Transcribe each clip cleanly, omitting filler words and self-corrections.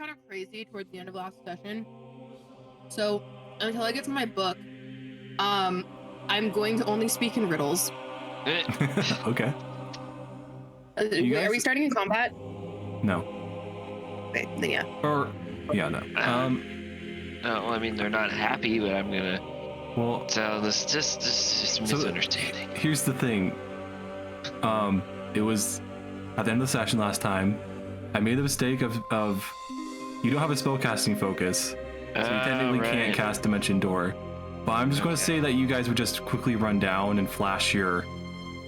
kind of crazy towards the end of last session. So until I get to my book, I'm going to only speak in riddles. Okay. Wait, are we starting in combat? No. Okay, then yeah. Or yeah, no. No, I mean they're not happy, but I'm gonna. Well, So this just misunderstanding. Here's the thing. It was at the end of the session last time. I made the mistake of you don't have a spellcasting focus, so you technically can't cast Dimension Door. But I'm just going to say that you guys would just quickly run down and flash your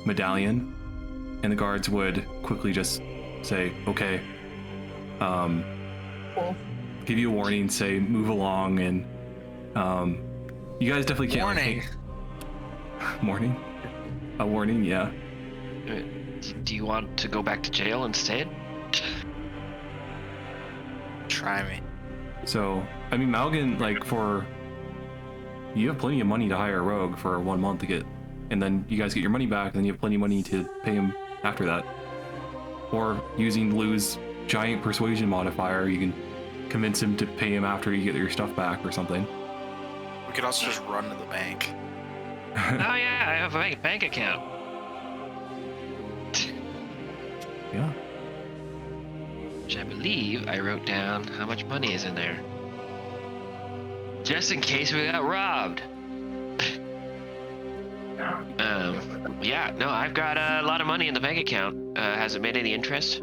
medallion, and the guards would quickly just say, "Okay." Cool. Give you a warning, say move along, and you guys definitely can't. Warning. Warning. A warning, yeah. Do you want to go back to jail instead? Try me. So, I mean, Malgan, like, you have plenty of money to hire a rogue for 1 month to get, and then you guys get your money back, and then you have plenty of money to pay him after that. Or using Lou's giant persuasion modifier, you can convince him to pay him after you get your stuff back or something. We could also just run to the bank. Oh yeah, I have a bank account. Yeah. Which I believe I wrote down how much money is in there. Just in case we got robbed. Yeah, no, I've got a lot of money in the bank account. Has it made any interest?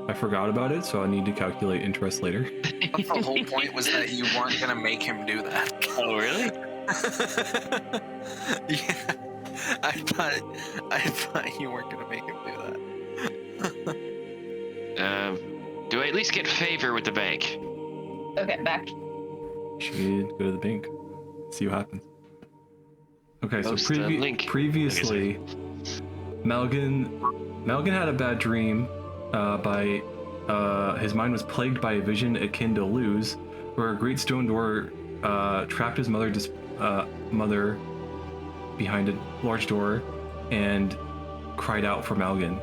I forgot about it, so I need to calculate interest later. The whole point was that you weren't gonna make him do that. Oh, really? Yeah. I thought you weren't gonna make him do that. Do I at least get favor with the bank? Okay, back. Should go to the bank. See what happens. Okay, so previously, Malgan had a bad dream. His mind was plagued by a vision akin to Lou's, where a great stone door trapped his mother behind a large door and cried out for Malgan.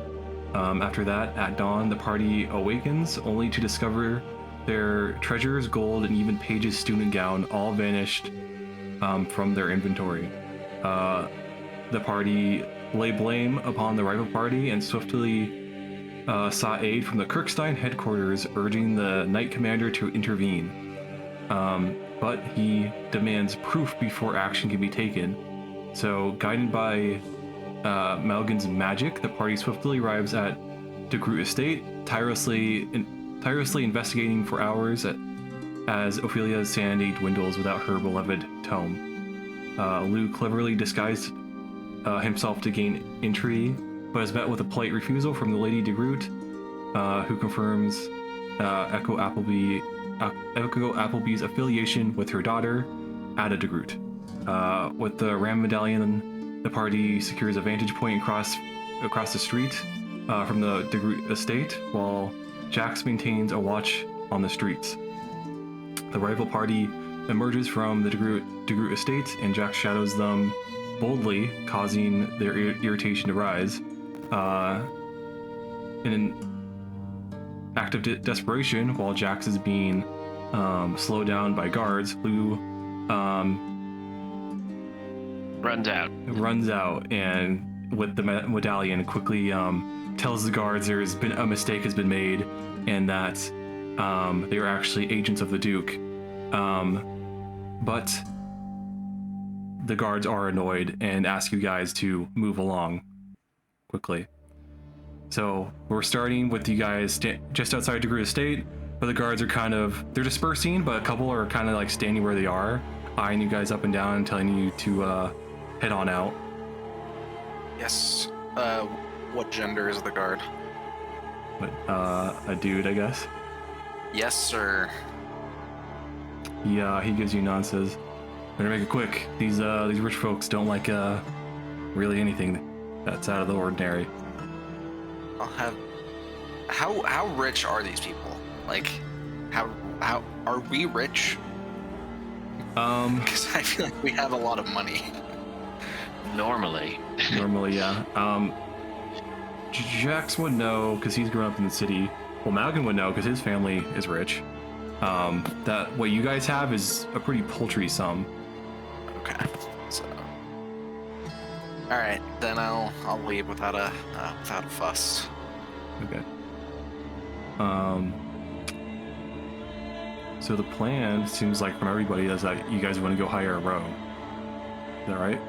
After that, at dawn, the party awakens, only to discover their treasures, gold, and even Paige's student gown all vanished from their inventory. The party lay blame upon the rival party and swiftly sought aid from the Kirkstein headquarters, urging the Knight Commander to intervene. But he demands proof before action can be taken. So, guided by Malgan's magic, the party swiftly arrives at DeGroot Estate, tirelessly investigating for hours as Ophelia's sanity dwindles without her beloved tome. Lou cleverly disguised himself to gain entry, but is met with a polite refusal from the Lady DeGroot, who confirms Echo Appleby's affiliation with her daughter, Ada DeGroot. With the Ram Medallion, the party secures a vantage point across the street from the DeGroot estate, while Jax maintains a watch on the streets. The rival party emerges from the DeGroot estate, and Jax shadows them boldly, causing their irritation to rise. In an act of desperation, while Jax is being slowed down by guards, Lou runs out, and with the medallion quickly tells the guards a mistake has been made, and that they are actually agents of the Duke. But the guards are annoyed and ask you guys to move along quickly. So we're starting with you guys just outside DeGroot Estate, but the guards are they're dispersing, but a couple are kind of like standing where they are, eyeing you guys up and down and telling you to head on out. Yes. What gender is the guard? A dude, I guess. Yes, sir. Yeah, he gives you nod, says, "Better make it quick. These rich folks don't like really anything that's out of the ordinary." I'll have. How rich are these people? Like, how are we rich? Because I feel like we have a lot of money. Normally, yeah. Jax would know because he's grown up in the city. Well, Malgan would know because his family is rich. That what you guys have is a pretty paltry sum. Okay. So. All right, then I'll leave without a fuss. Okay. So the plan seems like from everybody is that you guys want to go hire a rogue. Is that right?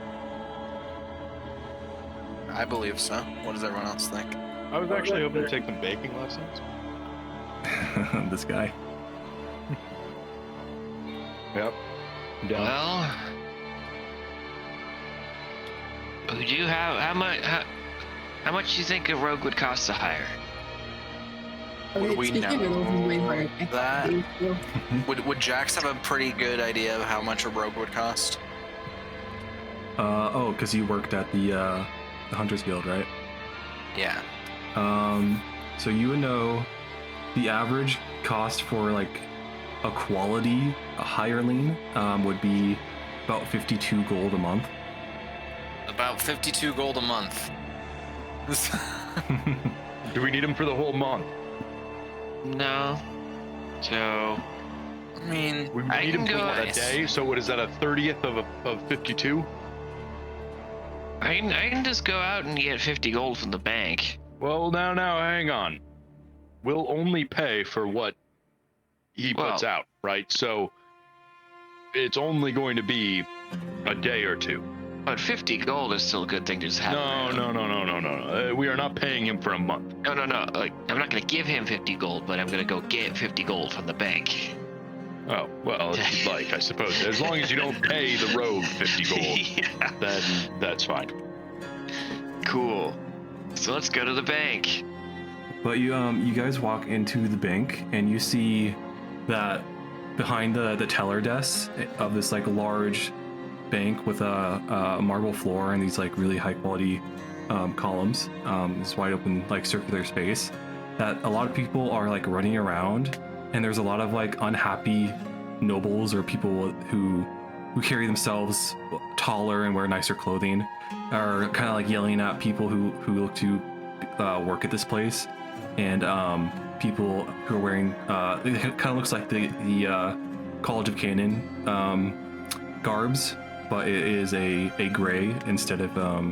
I believe so. What does everyone else think? I was actually hoping to take some baking lessons. This guy. Yep. Down. Well, would you have how much do you think a rogue would cost to hire? Would we speaking of riddles is way hard. that? Would Jax have a pretty good idea of how much a rogue would cost? Oh, because you worked at the Hunters Guild, right? Yeah. So you would know the average cost for like a quality, a hireling, would be about 52 gold a month. About 52 gold a month. Do we need him for the whole month? No. So I mean, We I need him can for go- what, a day? So what is that, a 30th of 52? I can just go out and get 50 gold from the bank. Well, now, hang on. We'll only pay for what he puts out, right? So it's only going to be a day or two. But 50 gold is still a good thing to just have. No. We are not paying him for a month. No. Like, I'm not gonna give him 50 gold, but I'm gonna go get 50 gold from the bank. Oh, well, if you'd like, I suppose. As long as you don't pay the rogue 50 gold, Yeah. then that's fine. Cool. So let's go to the bank. But you guys walk into the bank and you see that behind the teller desk of this like large bank with a marble floor and these like really high quality columns, this wide open like circular space, that a lot of people are like running around, and there's a lot of like unhappy nobles or people who carry themselves taller and wear nicer clothing are kind of like yelling at people who look to work at this place, and people who are wearing it kind of looks like the College of Canaan garbs, but it is a gray instead of a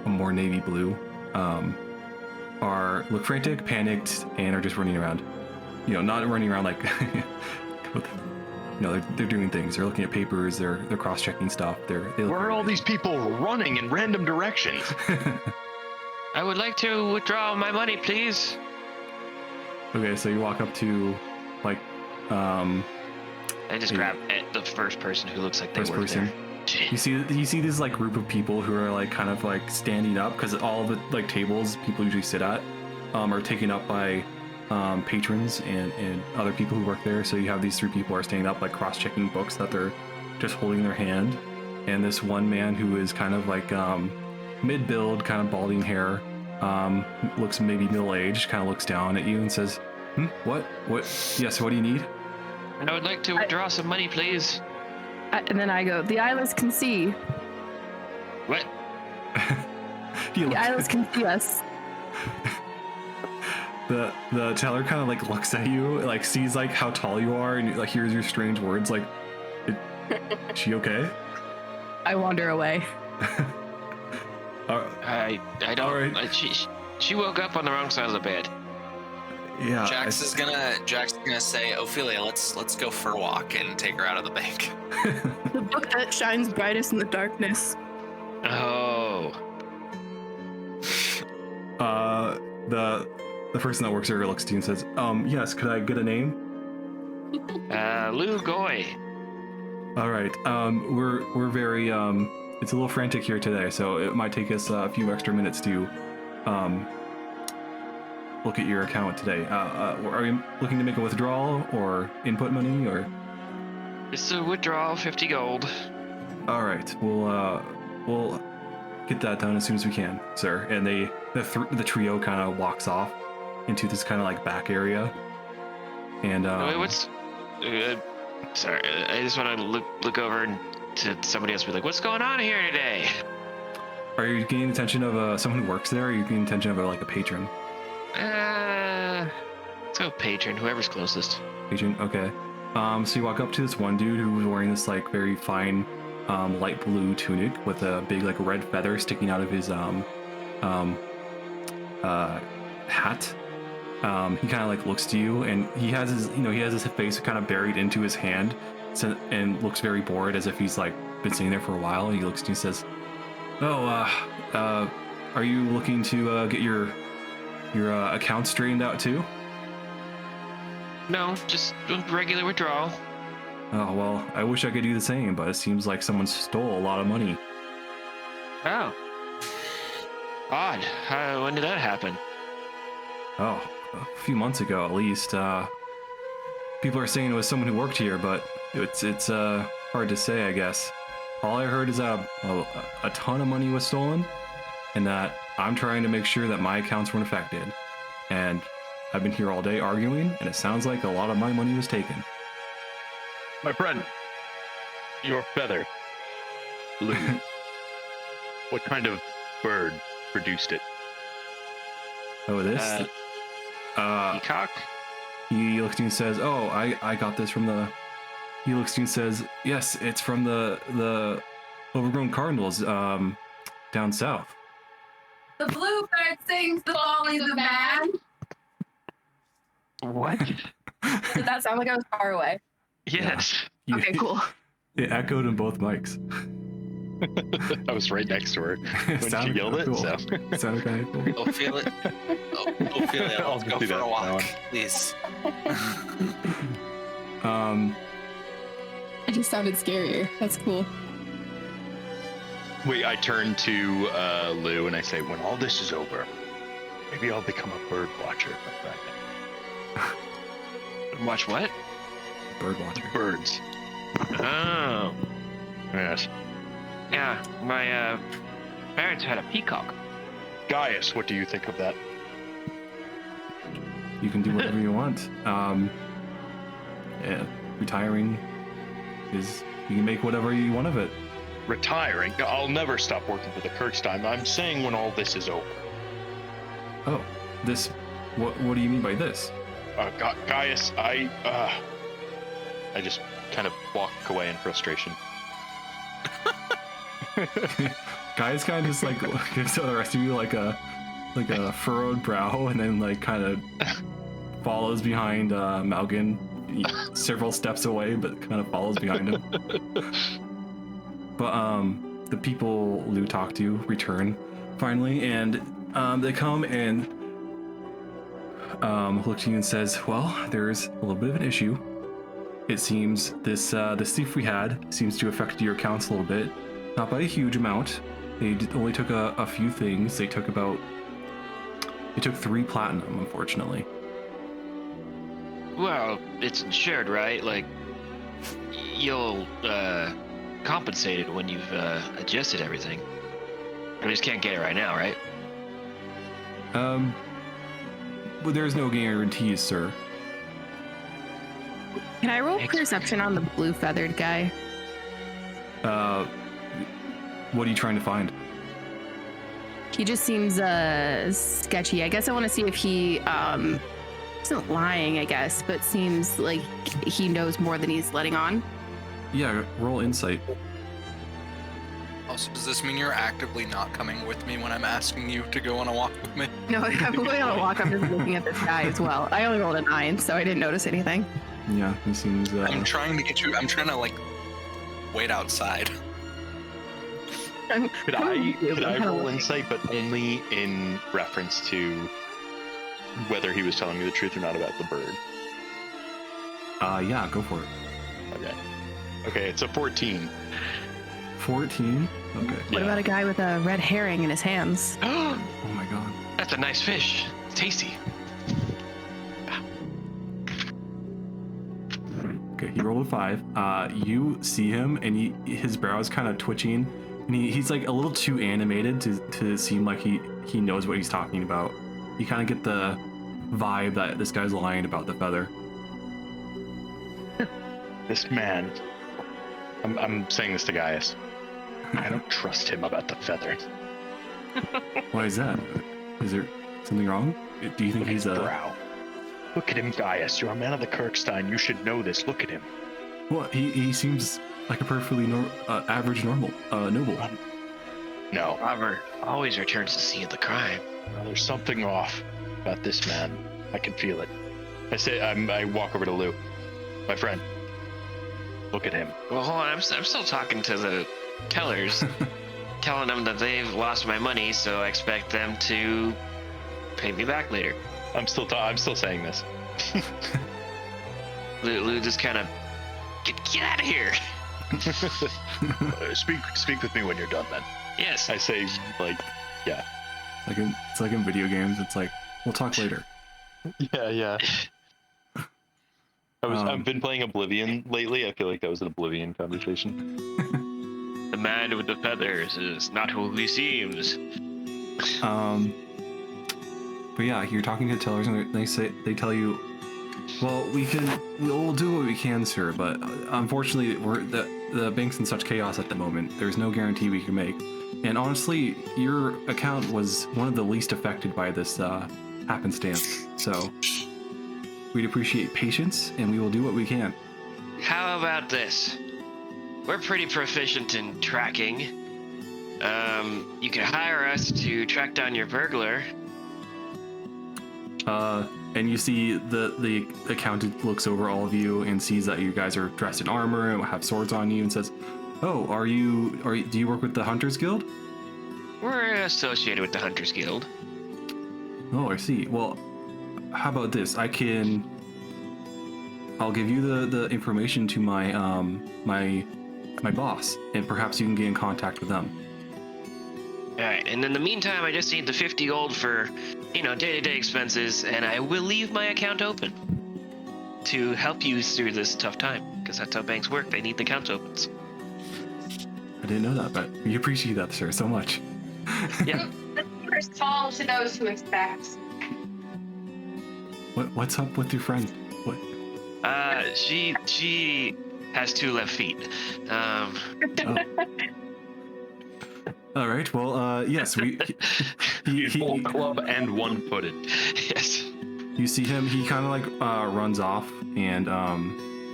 more navy blue, look frantic, panicked, and are just running around. You know, not running around like no, they're doing things. They're looking at papers. They're cross-checking stuff. They look Where are all these people running in random directions? I would like to withdraw my money, please. Okay, so you walk up to like I just Yeah. grab the first person who looks like they first work person. there. You see this like group of people who are like kind of like standing up because all the like tables people usually sit at are taken up by patrons and other people who work there. So you have these three people are standing up like cross-checking books that they're just holding in their hand, and this one man who is kind of like mid-build, kind of balding hair, looks maybe middle-aged, kind of looks down at you and says, what yes, what do you need? I would like to withdraw some money, please. And then I go, the eyeless can see. What? He The looks- eyeless can see us. the teller kind of like looks at you, like sees like how tall you are, and like hears your strange words, like, is she okay? I wander away. I don't. All right. She woke up on the wrong side of the bed. Yeah. Jax is gonna say, Ophelia, let's go for a walk and take her out of the bank. The book that shines brightest in the darkness. Oh. The person that works there looks to you and says, yes, could I get a name? Lou Goy. All right. We're very it's a little frantic here today, so it might take us a few extra minutes to look at your account today. Are you looking to make a withdrawal or input money or? It's a withdrawal, 50 gold. All right. We'll get that done as soon as we can, sir. And the trio kind of walks off into this kind of like back area. And Wait, what's? Sorry, I just want to look over to somebody else and be like, "What's going on here today?" Are you getting the attention of someone who works there, or are you getting the attention of like a patron? Let's go patron, whoever's closest. Patron, okay. So you walk up to this one dude who was wearing this like very fine, light blue tunic with a big like red feather sticking out of his hat. He kind of like looks to you, and he has his face kind of buried into his hand, and looks very bored, as if he's like been sitting there for a while. He looks to you and says, "Oh, are you looking to get your account straightened out too?" No, just a regular withdrawal. Oh, well, I wish I could do the same, but it seems like someone stole a lot of money. Oh. Odd. When did that happen? Oh, a few months ago at least. People are saying it was someone who worked here, but it's hard to say, I guess. All I heard is that a ton of money was stolen, and that I'm trying to make sure that my accounts weren't affected. And I've been here all day arguing, and it sounds like a lot of my money was taken. My friend, your feather, blue. What kind of bird produced it? Oh, this? Peacock? He looks to you and says, "Oh, I got this from the..." He looks to you and says, "Yes, it's from the overgrown cardinals down south." The bluebird sings the follies of man. What? Did that sound like I was far away? Yes. You- Okay, cool. It echoed in both mics. I was right next to her when she Sounded yelled it, cool. so. It sounded kind of cool. Ophelia, I'll let's just go do for that a walk, now. please. It just sounded scarier. That's cool. Wait, I turn to Lou and I say, when all this is over, maybe I'll become a bird watcher. Watch what? Birdwatcher. Birds. Oh. Yes. Yeah, my parents had a peacock. Gaius, what do you think of that? You can do whatever you want. Yeah, retiring is... You can make whatever you want of it. Retiring? I'll never stop working for the Kirkstein. I'm saying when all this is over. Oh, this... What do you mean by this? Gaius, I just kind of walk away in frustration. Guys kind of just like gives the rest of you like a furrowed brow, and then like kind of follows behind Malgin several steps away, but kind of follows behind him. But the people Lou talked to return finally, and they come and looks at you and says, "Well, there's a little bit of an issue. It seems this thief we had seems to affect your accounts a little bit, not by a huge amount. They only took a few things. They took 3 platinum, unfortunately." Well, it's insured, right? Like, you'll compensate it when you've adjusted everything. We just can't get it right now, right? Well, there's no guarantees, sir. Can I roll Thanks. perception on the blue feathered guy? What are you trying to find? He just seems sketchy. I guess I want to see if he isn't lying, I guess, but seems like he knows more than he's letting on. Yeah, roll insight. Also, does this mean you're actively not coming with me when I'm asking you to go on a walk with me? No, I'm going on a walk. I'm just looking at this guy as well. I only rolled a 9, so I didn't notice anything. Yeah, he seems. I'm trying to get you. I'm trying to like wait outside. Could I roll insight, but only in reference to whether he was telling me the truth or not about the bird? Yeah, go for it. Okay, it's a 14. 14? Okay. What about a guy with a red herring in his hands? Oh my god. That's a nice fish. It's tasty. Okay, he rolled a 5. You see him, and his brow is kind of twitching, and he's like a little too animated to seem like he knows what he's talking about. You kind of get the vibe that this guy's lying about the feather. This man, I'm saying this to Gaius. I don't trust him about the feather. Why is that? Is there something wrong? Do you think he's a... Brow. Look at him, Gaius. You're a man of the Kirkstein. You should know this. Look at him. Well, he seems like a perfectly average noble. No. Robert always returns to scene of the crime. Well, there's something off about this man. I can feel it. I walk over to Lou. My friend. Look at him. Well, hold on. I'm still talking to the tellers, telling them that they've lost my money, so I expect them to pay me back later. I'm still saying this. Lou just kind of get out of here. Speak with me when you're done, then. Yes. I say, yeah. It's like in video games. It's like, we'll talk later. Yeah. I've been playing Oblivion lately. I feel like that was an Oblivion conversation. The man with the feathers is not who he seems. But yeah, you're talking to tellers, and they tell you, well, we'll do what we can, sir, but unfortunately, the bank's in such chaos at the moment. There's no guarantee we can make. And honestly, your account was one of the least affected by this happenstance. So we'd appreciate patience, and we will do what we can. How about this? We're pretty proficient in tracking. You can hire us to track down your burglar. And you see the accountant looks over all of you and sees that you guys are dressed in armor and have swords on you and says, "Oh, do you work with the Hunters Guild?" We're associated with the Hunters Guild. Oh, I see. Well, how about this? I'll give you the information to my my boss, and perhaps you can get in contact with them. Alright, and in the meantime, I just need the 50 gold for, day-to-day expenses, and I will leave my account open to help you through this tough time, because that's how banks work. They need the accounts open. I didn't know that, but we appreciate that, sir, so much. Yeah. First fall to those who expect. What's up with your friend? What? She has 2 left feet. Oh. All right. Well, yes, he Full club and one-footed. Yes. You see him. He kind of runs off, and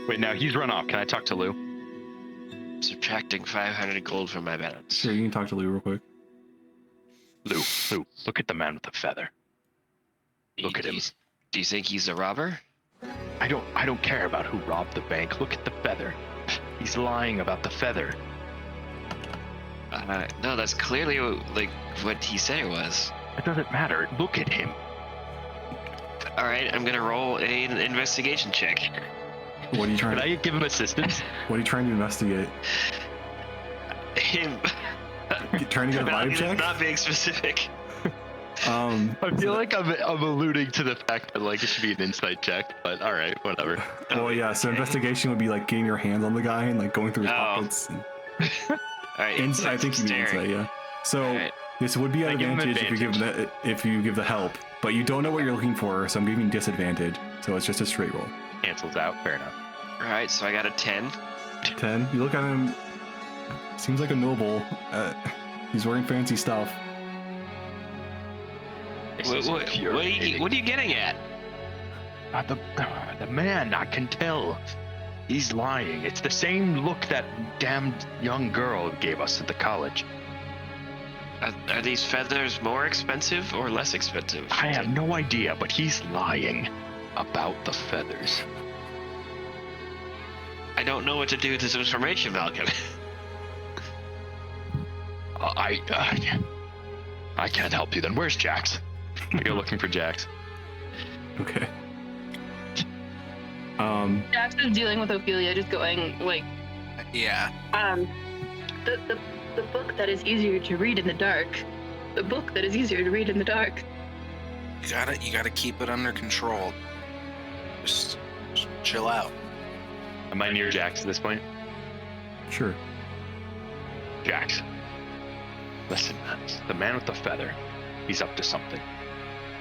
Wait, now he's run off. Can I talk to Lou? Subtracting 500 gold from my balance. Sure, you can talk to Lou real quick. Lou, look at the man with the feather. Look at him. Do you think he's a robber? I don't care about who robbed the bank. Look at the feather. He's lying about the feather. No, that's clearly what he said it was. It doesn't matter. Look at him. All right, I'm gonna roll an investigation check. What are you trying? Can I give him assistance? What are you trying to investigate? Him. Trying to get a vibe check? Not being specific. I feel like I'm alluding to the fact that it should be an insight check, but all right, whatever. Well, yeah. So investigation would be getting your hands on the guy and going through his pockets. And... All right. I think you mean insight, yeah. So right. this would be an I give him advantage if you give the help, but you don't know what you're looking for, so I'm giving disadvantage. So it's just a straight roll. Cancels out. Fair enough. All right, so I got a 10. 10. You look at him. Seems like a noble. He's wearing fancy stuff. What are you getting at? The man, I can tell. He's lying. It's the same look that damned young girl gave us at the college. Are these feathers more expensive or less expensive? I have no idea, but he's lying about the feathers. I don't know what to do with this information, Malcolm. I can't help you then. Where's Jax? I go looking for Jax. Okay. Jax is dealing with Ophelia, just going Yeah. the book that is easier to read in the dark. The book that is easier to read in the dark. You gotta keep it under control. Just chill out. Am I near Jax at this point? Sure. Jax. Listen, the man with the feather. He's up to something.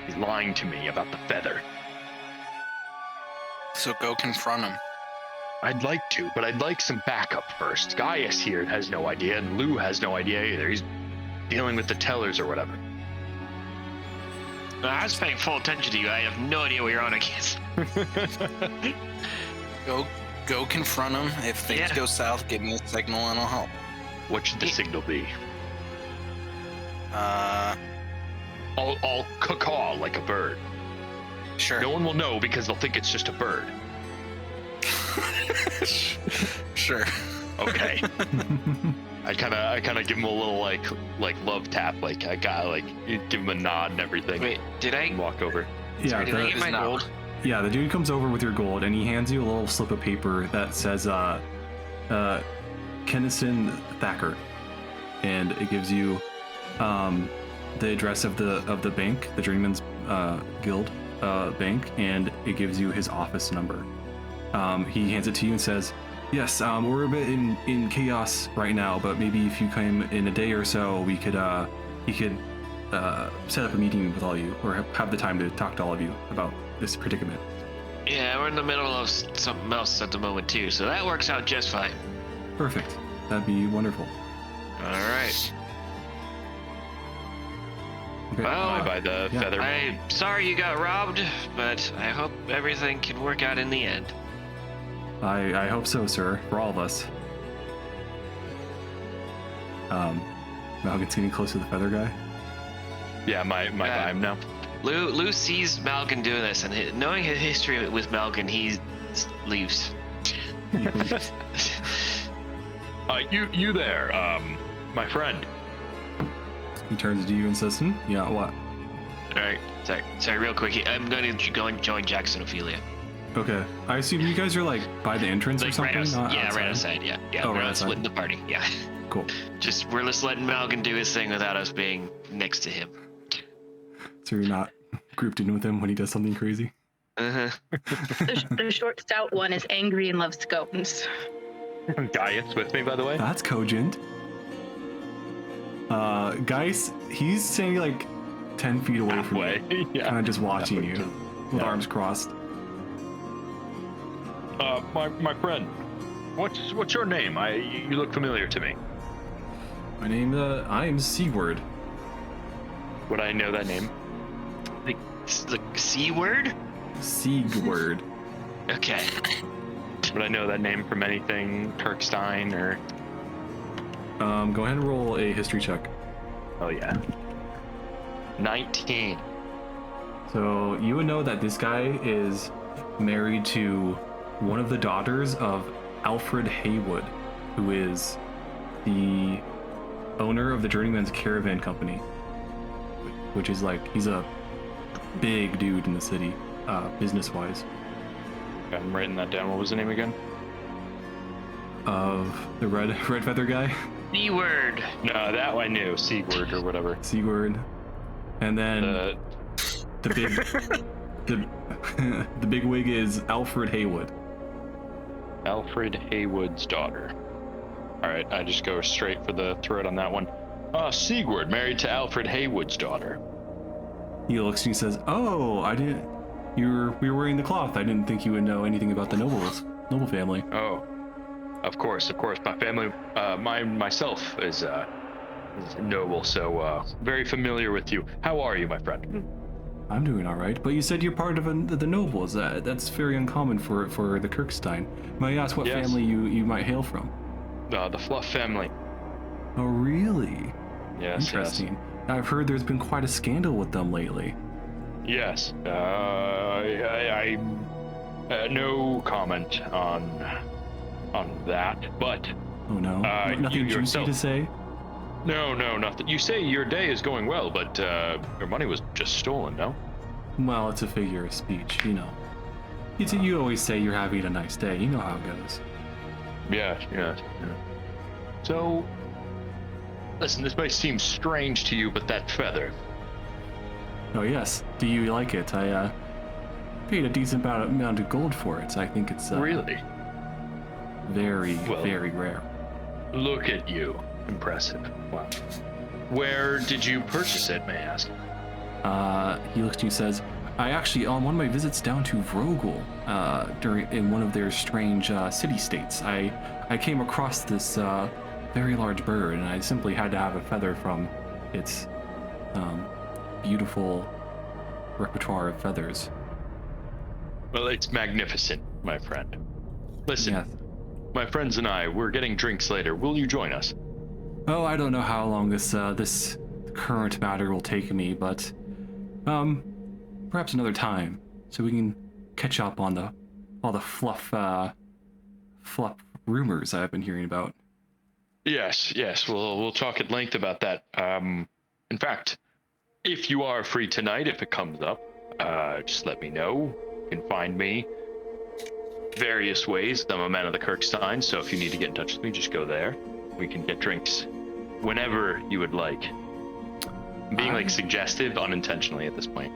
He's lying to me about the feather. So go confront him. I'd like to, but I'd like some backup first. Gaius here has no idea, and Lou has no idea either. He's dealing with the tellers or whatever. I was paying full attention to you. I have no idea what you're on against. Go confront him. If things go south, give me a signal and I'll help. What should the signal be? I'll caw like a bird. Sure. No one will know because they'll think it's just a bird. Sure. Okay. I kind of give him a little like love tap, like I got like give him a nod and everything. Wait, did I and walk over? Yeah, did I get my gold? Yeah, the dude comes over with your gold and he hands you a little slip of paper that says Kennison Thacker, and it gives you the address of the bank, the Journeyman's Guild bank, and it gives you his office number. He hands it to you and says, "Yes, we're a bit in chaos right now, but maybe if you came in a day or so, we could he could set up a meeting with all of you, or have the time to talk to all of you about this predicament." Yeah, we're in the middle of something else at the moment too, so that works out just fine. Perfect. That'd be wonderful. All right. Okay. Well, Am I by the feather? I'm sorry you got robbed, but I hope everything can work out in the end. I hope so, sir, for all of us. Malgan's getting close to the feather guy. Yeah, my vibe now. Lou sees Malgan doing this, and knowing his history with Malgan, he leaves. You there, my friend. He turns to you and says, yeah, what? All right, sorry, real quick. I'm going to go and join Jackson Ophelia. Okay. I assume you guys are like by the entrance or something? Right outside. Yeah. Oh, We're right not outside. splitting the party. Yeah. Cool. We're just letting Malgan do his thing without us being next to him. So you're not grouped in with him when he does something crazy? Uh-huh. The short, stout one is angry and loves scones. Gaius with me, by the way. That's cogent. Guys, he's standing like 10 feet away from you, Halfway. Yeah. kind of just watching Halfway you to- with yeah. arms crossed. My friend, what's your name? You look familiar to me. My name, I am Sigurd. Would I know that name? The C word? Sigurd. Okay. Would I know that name from anything Turkstein or? Go ahead and roll a history check. Oh yeah. 19. So you would know that this guy is married to one of the daughters of Alfred Haywood, who is the owner of the Journeyman's Caravan Company, which is like, he's a big dude in the city, business-wise. Okay, I'm writing that down. What was the name again? Of the red feather guy, C word. No, that I knew. Sigurd or whatever. Sigurd, and then the big the big wig is Alfred Haywood. Alfred Haywood's daughter. All right, I just go straight for the throat on that one. Sigurd married to Alfred Haywood's daughter. He looks and he says, "Oh, I didn't. We were wearing the cloth. I didn't think you would know anything about the noble family." Oh, of course. My family, myself is noble, so very familiar with you. How are you, my friend? I'm doing all right, but you said you're part of the nobles. That's very uncommon for the Kirkstein. May I ask what Yes. family you might hail from? The Fluff family. Oh, really? Yes. Interesting. I've heard there's been quite a scandal with them lately. Yes. I no comment on that, but Oh no, nothing you juicy yourself. to say. no, nothing. You say your day is going well, but your money was just stolen, no? Well, it's a figure of speech, you know. You always say you're having a nice day. You know how it goes. Yeah. So, listen, this may seem strange to you, but that feather. Oh yes. Do you like it? I paid a decent amount of gold for it. I think it's Really? very Well- very rare. Look at you. Impressive. Wow. Where did you purchase it, may I ask? He looks to you and says, I actually, on one of my visits down to Vrogel, in one of their strange city states, I came across this very large bird, and I simply had to have a feather from its beautiful repertoire of feathers. Well, it's magnificent, my friend. Listen, Yes. my friends and I, we're getting drinks later. Will you join us? Oh, I don't know how long this current matter will take me, but perhaps another time, so we can catch up on all the fluff rumors I've been hearing about. Yes. We'll talk at length about that. In fact, if you are free tonight, if it comes up, just let me know. You can find me various ways. I'm a man of the Kirkstein, so if you need to get in touch with me, just go there. We can get drinks whenever you would like. I'm being like suggestive unintentionally at this point.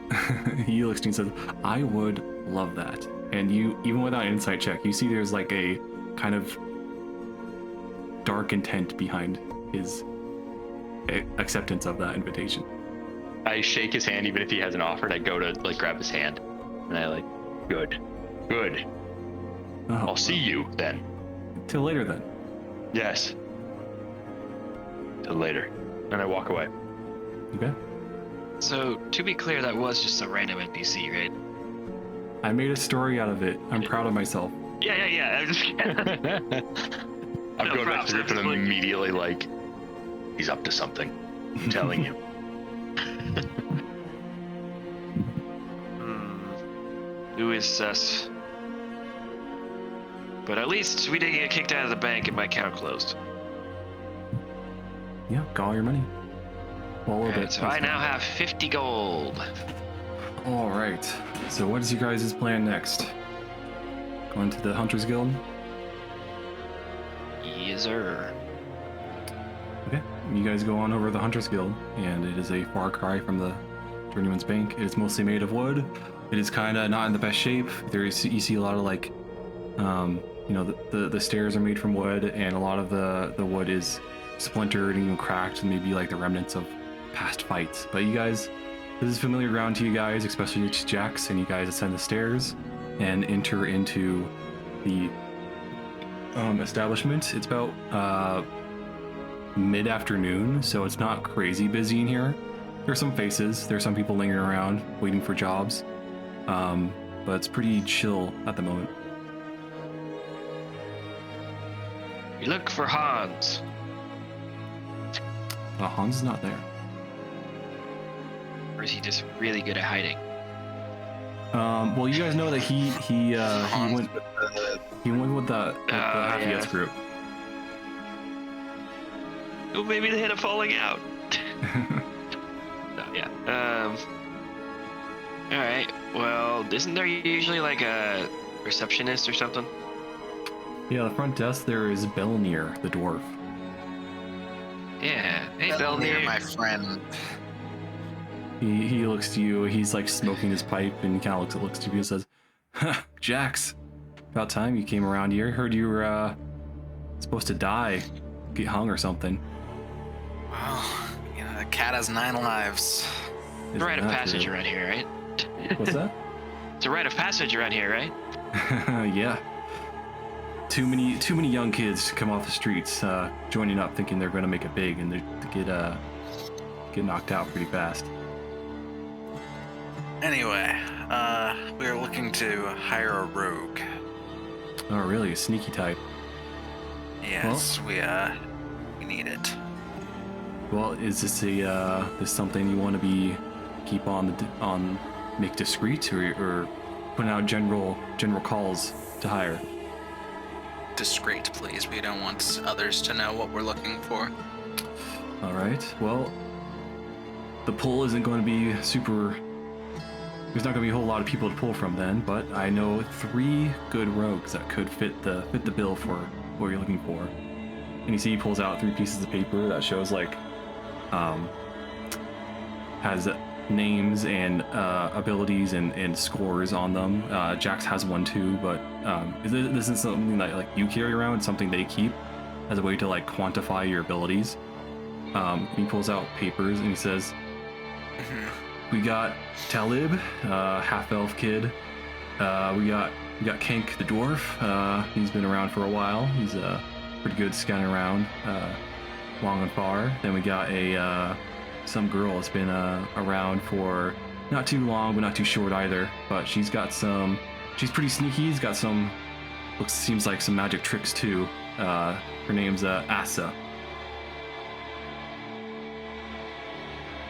He looks to you and says, I would love that. And you, even without an insight check, you see there's like a kind of dark intent behind his acceptance of that invitation. I shake his hand even if he hasn't offered. I go to like grab his hand and I like, good. Oh, I'll see you then. Till later then. Yes. Till later. And I walk away. Okay. So, to be clear, that was just a random NPC, right? I made a story out of it. I'm proud of myself. Yeah. I'm just I'm No going back props, to I'm Rip and just I'm like- immediately like, he's up to something. I'm telling you. Who is sus? But at least we didn't get kicked out of the bank and my account closed. Yeah, got all your money. Well, a little Alright, bit. so I now have 50 gold. All right. So what is you guys' plan next? Going to the Hunters Guild? Yes, sir. Okay. You guys go on over to the Hunters Guild, and it is a far cry from the Journeyman's Bank. It is mostly made of wood. It is kind of not in the best shape. You see a lot of like, the stairs are made from wood, and a lot of the wood is splintered and even cracked, and maybe like the remnants of past fights. But you guys, this is familiar ground to you guys, especially to Jax, and you guys ascend the stairs and enter into the establishment. It's about mid-afternoon, so it's not crazy busy in here. There's some faces. There's some people lingering around waiting for jobs, but it's pretty chill at the moment. We look for Hans. Hans is not there. Or is he just really good at hiding? Well, you guys know that he Hans went with the- he went with the Happiest yeah. group. Oh, maybe they had a falling out. No, yeah. All right. Well, isn't there usually like a receptionist or something? Yeah, the front desk there is Belnir, the dwarf. Yeah. Hey, Belnir, Belnir. my friend. He looks to you. He's like smoking his pipe, and he kind of looks to you and says, "Huh, Jax, about time you came around here. Heard you were supposed to die, get hung or something." Well, the cat has 9 lives. It's a rite of Isn't that passage true? around here, right? What's that? It's a rite of passage around here, right? Yeah. Too many young kids come off the streets, joining up, thinking they're going to make it big, and they get knocked out pretty fast. Anyway, we are looking to hire a rogue. Oh, really? A sneaky type. Yes, we need it. Well, is this this something you want to keep on make discreet, or putting out general calls to hire? Discreet, please. We don't want others to know what we're looking for. All right. Well, the pull isn't going to be super. There's not going to be a whole lot of people to pull from then, but I know 3 good rogues that could fit the bill for what you're looking for. And you see he pulls out 3 pieces of paper that shows like has names and abilities and scores on them. Jax has one too, but this isn't something that like you carry around. It's something they keep as a way to like quantify your abilities. He pulls out papers and he says, "We got Talib, half-elf kid. We got Kank the dwarf. He's been around for a while. He's pretty good scouting around, long and far. Then we got a some girl has been around for not too long, but not too short either. But she's pretty sneaky. She's got seems like some magic tricks too. Her name's Asa.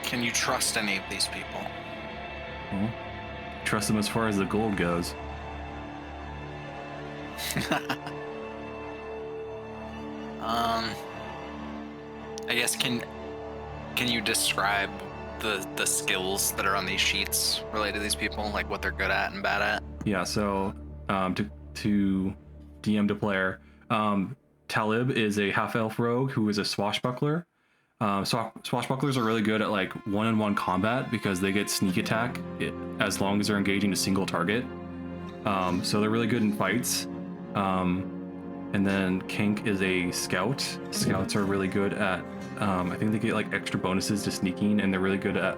Can you trust any of these people? Well, trust them as far as the gold goes. I guess can you describe the skills that are on these sheets related to these people, like what they're good at and bad at? Yeah. So to DM to player, Talib is a half-elf rogue who is a swashbuckler. Swashbucklers are really good at like one-on-one combat because they get sneak attack as long as they're engaging a single target. So they're really good in fights. And then Kink is a scout. Scouts are really good at, I think they get like extra bonuses to sneaking, and they're really good at,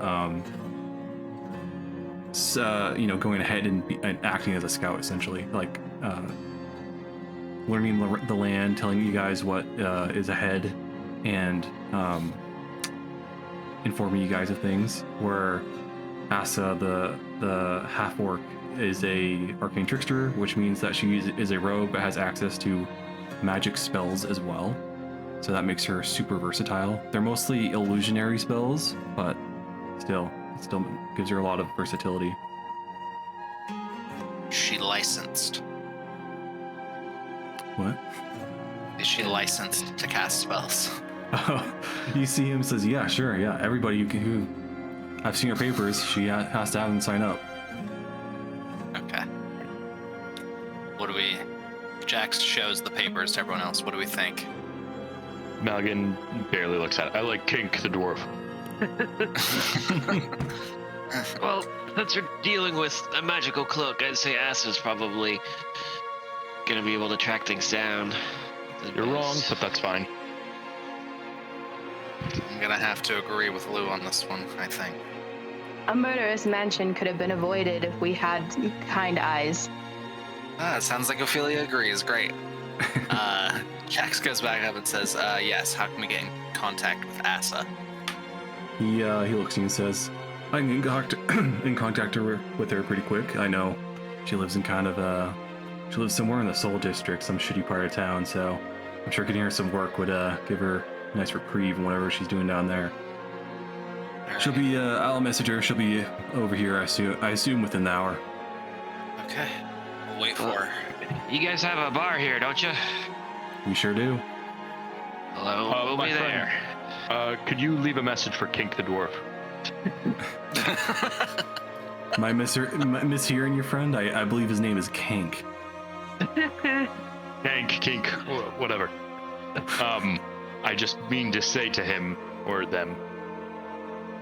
going ahead and acting as a scout essentially, like learning the land, telling you guys what is ahead, and informing you guys of things. Where Asa, the half orc, is a arcane trickster, which means that she is a rogue but has access to magic spells as well. So that makes her super versatile. They're mostly illusionary spells, but still gives her a lot of versatility. Is she licensed? What? Is she licensed to cast spells? Oh, you see him, says, yeah, sure, yeah. Everybody who I've seen her papers, she has to have them sign up. Okay. Jax shows the papers to everyone else. What do we think? Malgin barely looks at it. I like Kink the dwarf. Well, since you're dealing with a magical cloak, I'd say Asa's probably gonna be able to track things down. You're wrong, but that's fine. I'm gonna have to agree with Lou on this one, I think. A murderous mansion could have been avoided if we had kind eyes. It sounds like Ophelia agrees. Great. Jax goes back up and says, yes, how can we get in contact with Asa? He looks at you and says, I can in contact with her pretty quick. I know she lives in she lives somewhere in the Soul District, some shitty part of town, so I'm sure getting her some work would give her a nice reprieve in whatever she's doing down there. Right. She'll be, I'll message her, she'll be over here, I assume within the hour. Okay. We'll wait for her. You guys have a bar here, don't you? We sure do. Hello, we'll my be friend. there. Could you leave a message for Kink the dwarf? My mishearing your friend? I believe his name is Kank. Kink, whatever. I just mean to say to him or them,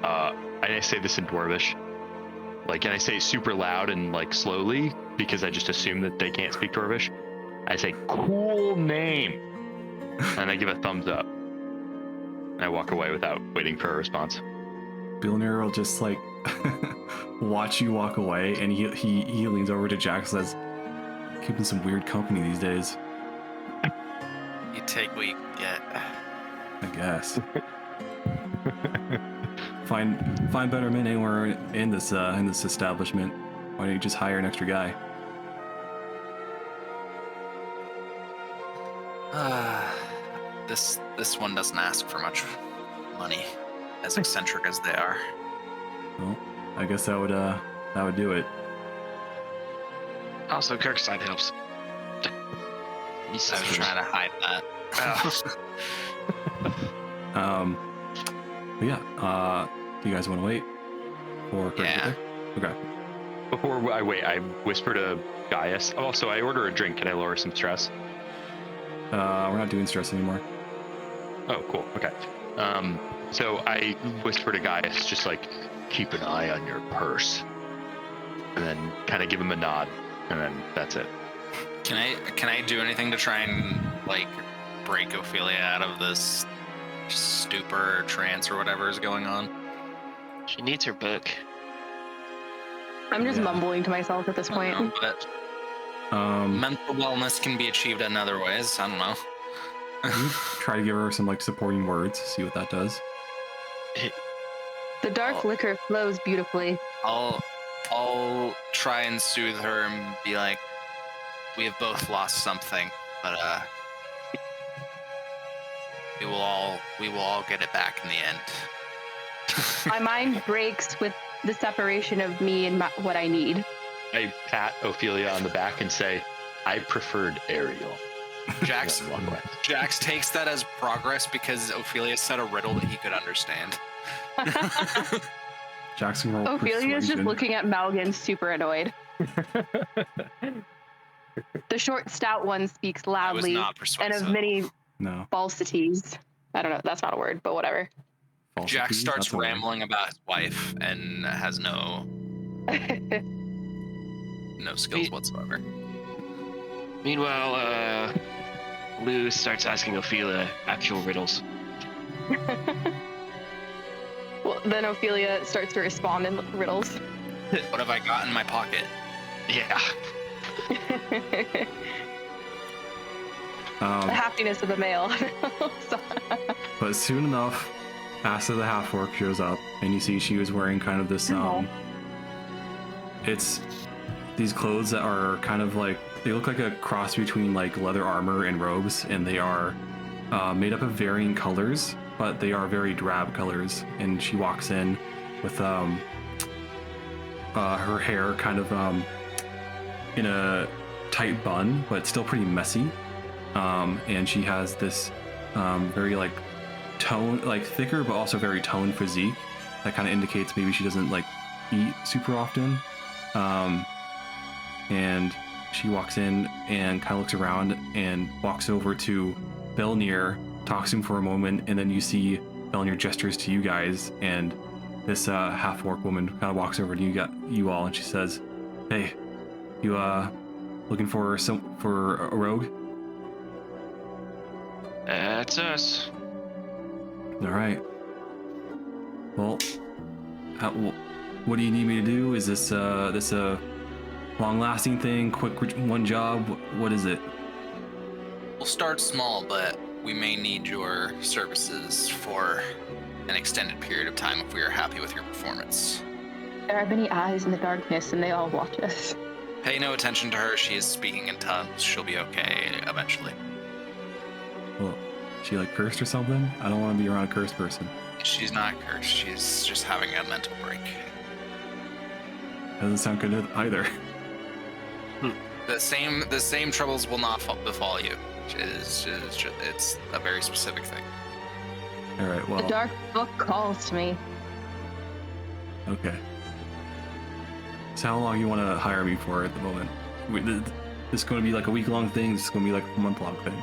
and I say this in Dwarvish, like, and I say it super loud and like slowly because I just assume that they can't speak Dwarvish. I say, cool name, and I give a thumbs up. And I walk away without waiting for a response. Billionaire will just like watch you walk away, and he leans over to Jack and says, keeping some weird company these days. You take what you get. I guess. Find better men anywhere in this establishment. Why don't you just hire an extra guy? This one doesn't ask for much money, as eccentric as they are. Well, I guess that would do it. Also, Kirkside helps. He's I was trying to hide that. But yeah, do you guys want to wait? Or Yeah. Okay. Before I wait, I whisper to Gaius. Also, I order a drink. Can I lower some stress? We're not doing stress anymore. Oh, cool. Okay. So I whisper to Gaius, just like, keep an eye on your purse, and then kind of give him a nod, and then that's it. Can I do anything to try and like break Ophelia out of this stupor or trance or whatever is going on? She needs her book. I'm just Yeah. mumbling to myself at this point. But mental wellness can be achieved in other ways. I don't know. Try to give her some like supporting words, see what that does. The dark liquor flows beautifully. I'll try and soothe her and be like, we have both lost something, but we will all get it back in the end. My mind breaks with the separation of me and what I need. I pat Ophelia on the back and say, I preferred Ariel. Jax takes that as progress because Ophelia said a riddle that he could understand. Jackson roll Ophelia's just persuasion. looking at Malgan, super annoyed. The short, stout one speaks I was loudly not and persuasive. of many No. falsities. I don't know, that's not a word, but whatever. Jack Falsities? starts That's a word. rambling about his wife and has no skills whatsoever. Meanwhile, Lou starts asking Ophelia actual riddles. Well, then Ophelia starts to respond in riddles. What have I got in my pocket? Yeah. The happiness of the male. But soon enough, Asa the half-orc shows up, and you see she was wearing kind of this, it's these clothes that are kind of like, they look like a cross between like leather armor and robes, and they are made up of varying colors, but they are very drab colors. And she walks in with her hair kind of in a tight bun, but still pretty messy. And she has this very like thicker but also very toned physique that kind of indicates maybe she doesn't like eat super often. And she walks in and kind of looks around and walks over to Belnir, talks to him for a moment, and then you see Belnir gestures to you guys, and this half-orc woman kind of walks over to you all, and she says, "Hey, you looking for a rogue?" That's us. All right. Well, what do you need me to do? Is this a long-lasting thing? Quick one job? What is it? We'll start small, but we may need your services for an extended period of time if we are happy with your performance. There are many eyes in the darkness, and they all watch us. Pay no attention to her. She is speaking in tongues. She'll be okay eventually. Well, she like cursed or something? I don't want to be around a cursed person. She's not cursed. She's just having a mental break. Doesn't sound good either. The same troubles will not befall you. It's a very specific thing. All right. Well. The dark book calls to me. Okay. So how long you want to hire me for at the moment? This is going to be like a week-long thing. This is going to be like a month-long thing.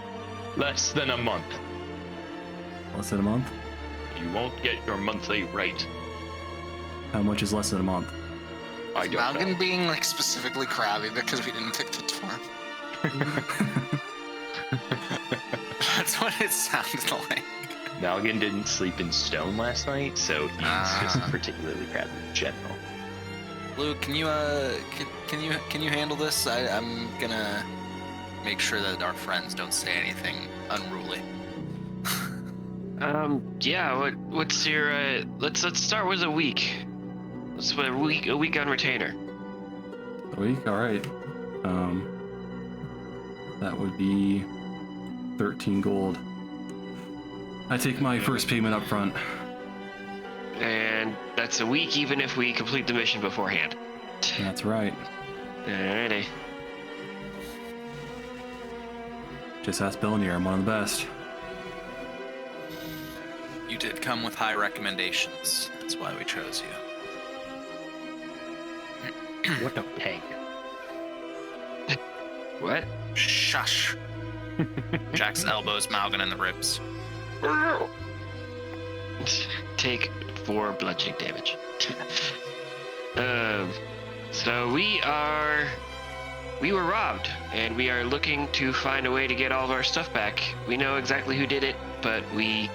Less than a month. Less than a month? You won't get your monthly rate. How much is less than a month? I don't Malgan know. being like specifically crabby because we didn't pick the dwarf. That's what it sounded like. Malgan didn't sleep in stone last night, so he's just particularly crabby in general. Luke, can you handle this? I'm gonna make sure that our friends don't say anything unruly. Yeah. What's your? Let's start with a week. Let's put a week on retainer. A week? All right. That would be 13 gold. I take my first payment up front. And that's a week, even if we complete the mission beforehand. That's right. Alrighty. Just ask Belnir. I'm one of the best. You did come with high recommendations. That's why we chose you. What a peg. What? Shush. Jack's elbows Malgan in the ribs. Take 4 bludgeoning damage. So we were robbed, and we are looking to find a way to get all of our stuff back. We know exactly who did it, but we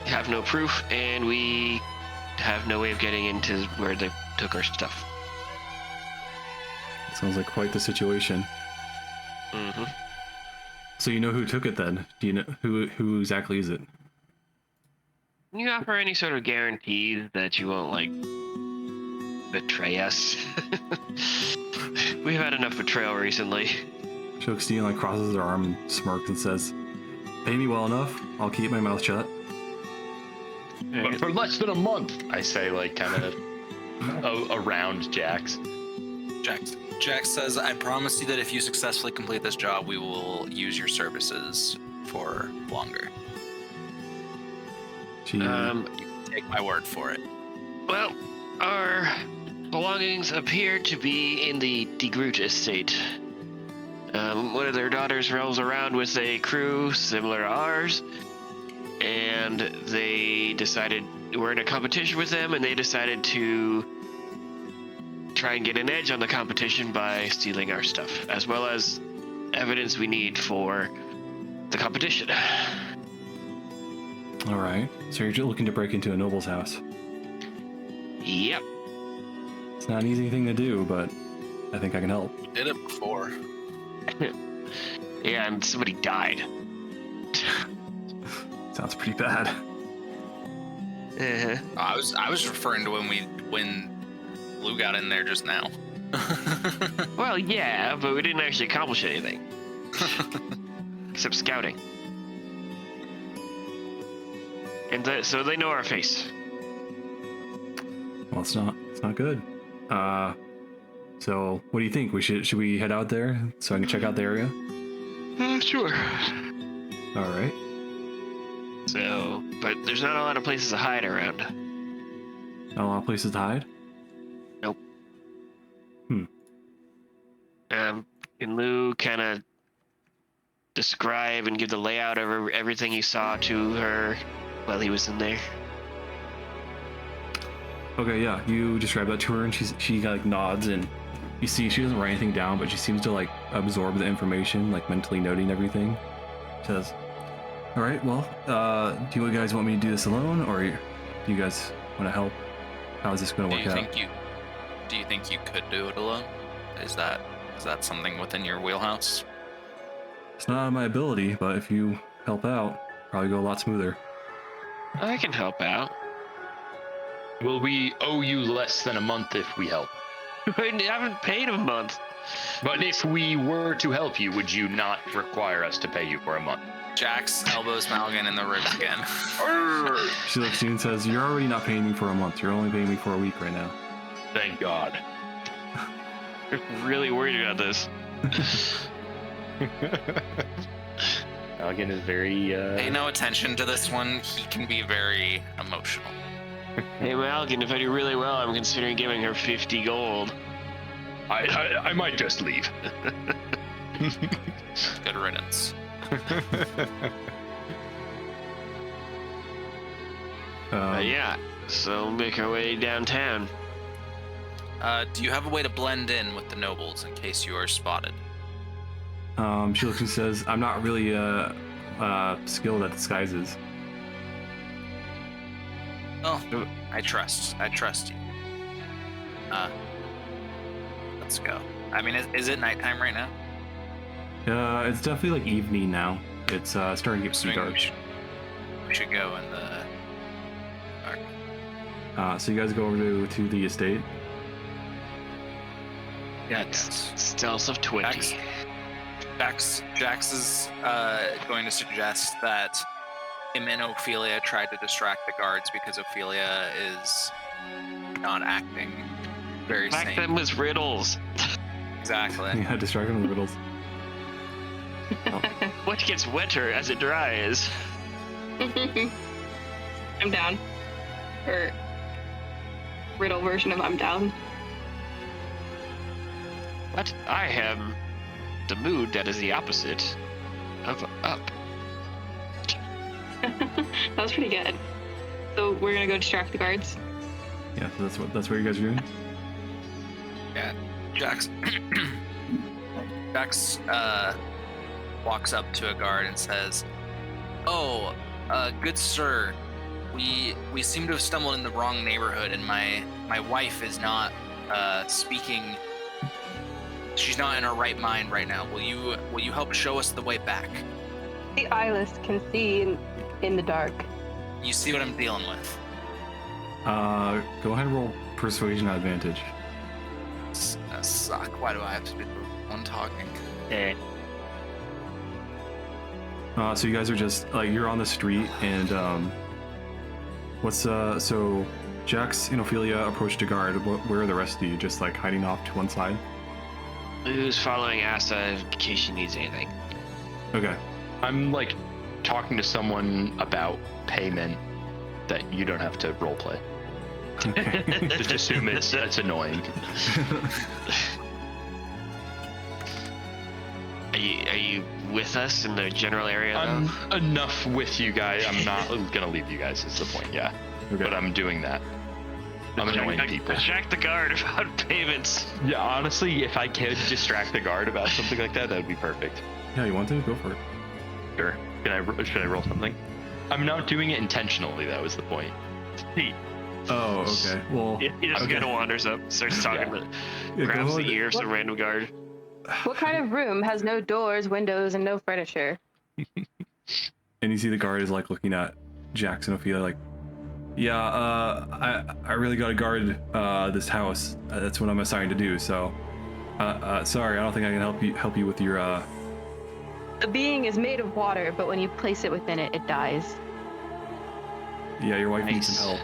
have no proof, and we have no way of getting into where they took our stuff. Sounds like quite the situation. Mm-hmm. So you know who took it then? Do you know who exactly is it? Can you offer any sort of guarantee that you won't, like, betray us? We've had enough betrayal recently. Shokstein like crosses her arm and smirks and says, "Pay me well enough, I'll keep my mouth shut." But for less than a month, I say, like, kind of around Jax. Jax says, "I promise you that if you successfully complete this job, we will use your services for longer. She You can take my word for it." Well, our belongings appear to be in the DeGroot estate. One of their daughters rolls around with a crew similar to ours, and they decided we're in a competition with them, and they decided to try and get an edge on the competition by stealing our stuff, as well as evidence we need for the competition. all right. So you're just looking to break into a noble's house. Yep. It's not an easy thing to do, but I think I can help. You did it before. Yeah, and somebody died. Sounds pretty bad. Uh-huh. I was referring to when Lou got in there just now. Well, yeah, but we didn't actually accomplish anything. Except scouting. And so they know our face. Well, it's not good. So what do you think? Should we head out there so I can check out the area? Sure. All right. So, but there's not a lot of places to hide around. Not a lot of places to hide? Nope. Hmm. Can Lou kind of describe and give the layout of everything he saw to her while he was in there? Okay, yeah. You describe that to her, and she like nods, and you see she doesn't write anything down, but she seems to like absorb the information, like mentally noting everything. She says, "All right, well, do you guys want me to do this alone, or do you guys want to help? How is this going to work out?" Do you think you could do it alone? Is that something within your wheelhouse? It's not my ability, but if you help out, probably go a lot smoother. I can help out. Will we owe you less than a month if we help? I haven't paid a month. But if we were to help you, would you not require us to pay you for a month? Jax elbows Malgan in the ribs again. She looks at you and says, "You're already not paying me for a month. You're only paying me for a week right now." Thank God. I'm really worried about this. Malgan is very, Pay no attention to this one. He can be very emotional. Hey, Malkin, if I do really well, I'm considering giving her 50 gold. I might just leave. Good riddance. Yeah, so make our way downtown. Do you have a way to blend in with the nobles in case you are spotted? She looks and says, "I'm not really skilled at disguises." Oh, I trust you. Let's go. I mean, is it nighttime right now? It's definitely like evening now. It's starting to get So pretty maybe dark. we should go in the dark. So you guys go over to the estate. That's stealth of 20. Jax is going to suggest that him and Ophelia tried to distract the guards because Ophelia is not acting very Back sane. them with riddles. Exactly. Yeah, distract them with riddles. What gets wetter as it dries? I'm down. Or riddle version of I'm down. But I have the mood that is the opposite of up. That was pretty good. So we're gonna go distract the guards. Yeah, so that's what you guys are doing. Yeah. Jax walks up to a guard and says, "Oh, good sir, we seem to have stumbled in the wrong neighborhood, and my wife is not speaking. She's not in her right mind right now. Will you help show us the way back?" The eyeless can see in the dark. You see what I'm dealing with. Go ahead and roll persuasion at advantage. It's gonna suck. Why do I have to be the one talking? So you guys are just like you're on the street and so Jax and Ophelia approached a guard. Where are the rest of you? Just like hiding off to one side? Who's following Asa in case she needs anything? Okay. I'm like talking to someone about payment that you don't have to roleplay. Okay. Just assume it's annoying. Are you with us in the general area? I'm enough with you guys. I'm not gonna leave you guys. Is the point? Yeah. Okay. But I'm doing that. I'm annoying people. Distract the guard about payments. Yeah, honestly, if I could distract the guard about something like that, that would be perfect. Yeah, you want to? Go for it. Sure. Should I roll something? I'm not doing it intentionally. That was the point. Oh, okay. Well, He just kind of wanders up, starts talking, but grabs the ear of some random guard. What kind of room has no doors, windows, and no furniture? And you see the guard is like looking at Jax and Ophelia like, yeah, I really gotta guard this house. That's what I'm assigned to do. So, sorry, I don't think I can help you with your. The being is made of water, but when you place it within it, it dies. Yeah, your wife needs Nice. some help.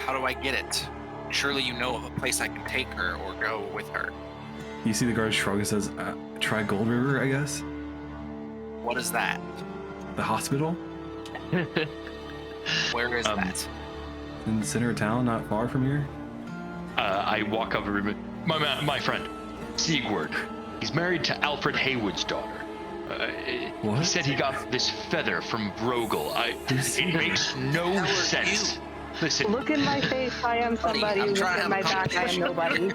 How do I get it? Surely you know of a place I can take her or go with her. You see the guard shrug and says, "Try Gold River, I guess. What is that? The hospital Where is that? in the center of town, not far from here." I walk over to my friend, Sigurd. He's married to Alfred Haywood's daughter. What? He said he got this feather from Brogel. It makes no sense. Listen, Look in my face, I am somebody. I'm Look trying to at my have a back, I am conversation. nobody.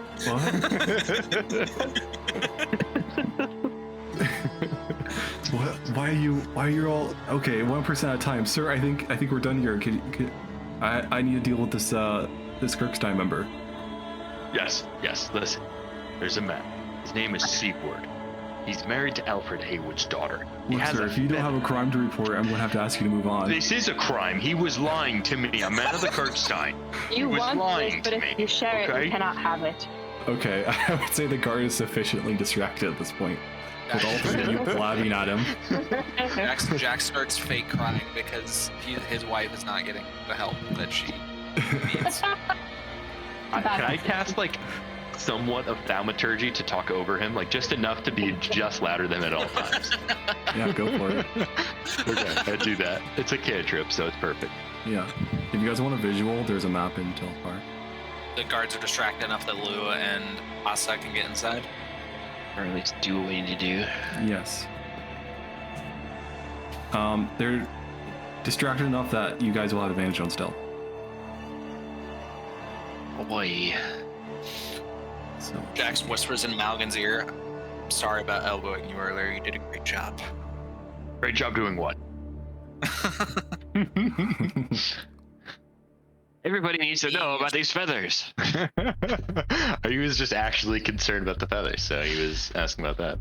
What? Why are you all okay? 1% at a time, sir. I think we're done here. I need to deal with this Kirkstein member. yes. Listen, there's a man. His name is Sigurd. He's married to Alfred Haywood's daughter. He Look, has sir, a if you don't feather. have a crime to report, I'm going to have to ask you to move on. This is a crime. He was lying to me. A man of the Kirkstein. You was want lying this, but to if me, you share it, okay? you cannot have it. Okay, I would say the guard is sufficiently distracted at this point. With all three of you blabbing at him. Jack starts fake crying because his wife is not getting the help that she needs. Can I cast like somewhat of thaumaturgy to talk over him, like just enough to be just louder than him at all times? Yeah, go for it. Okay, I do that. It's a cantrip, so it's perfect. Yeah. If you guys want a visual, there's a map in Telfar. The guards are distracted enough that Lua and Asa can get inside. Or at least do what we need to do. Yes. They're distracted enough that you guys will have advantage on stealth. Oh boy. So Jax whispers in Malgan's ear, "I'm sorry about elbowing you earlier. You did a great job." Great job doing what? Everybody needs to know about these feathers. He was just actually concerned about the feathers, so he was asking about that.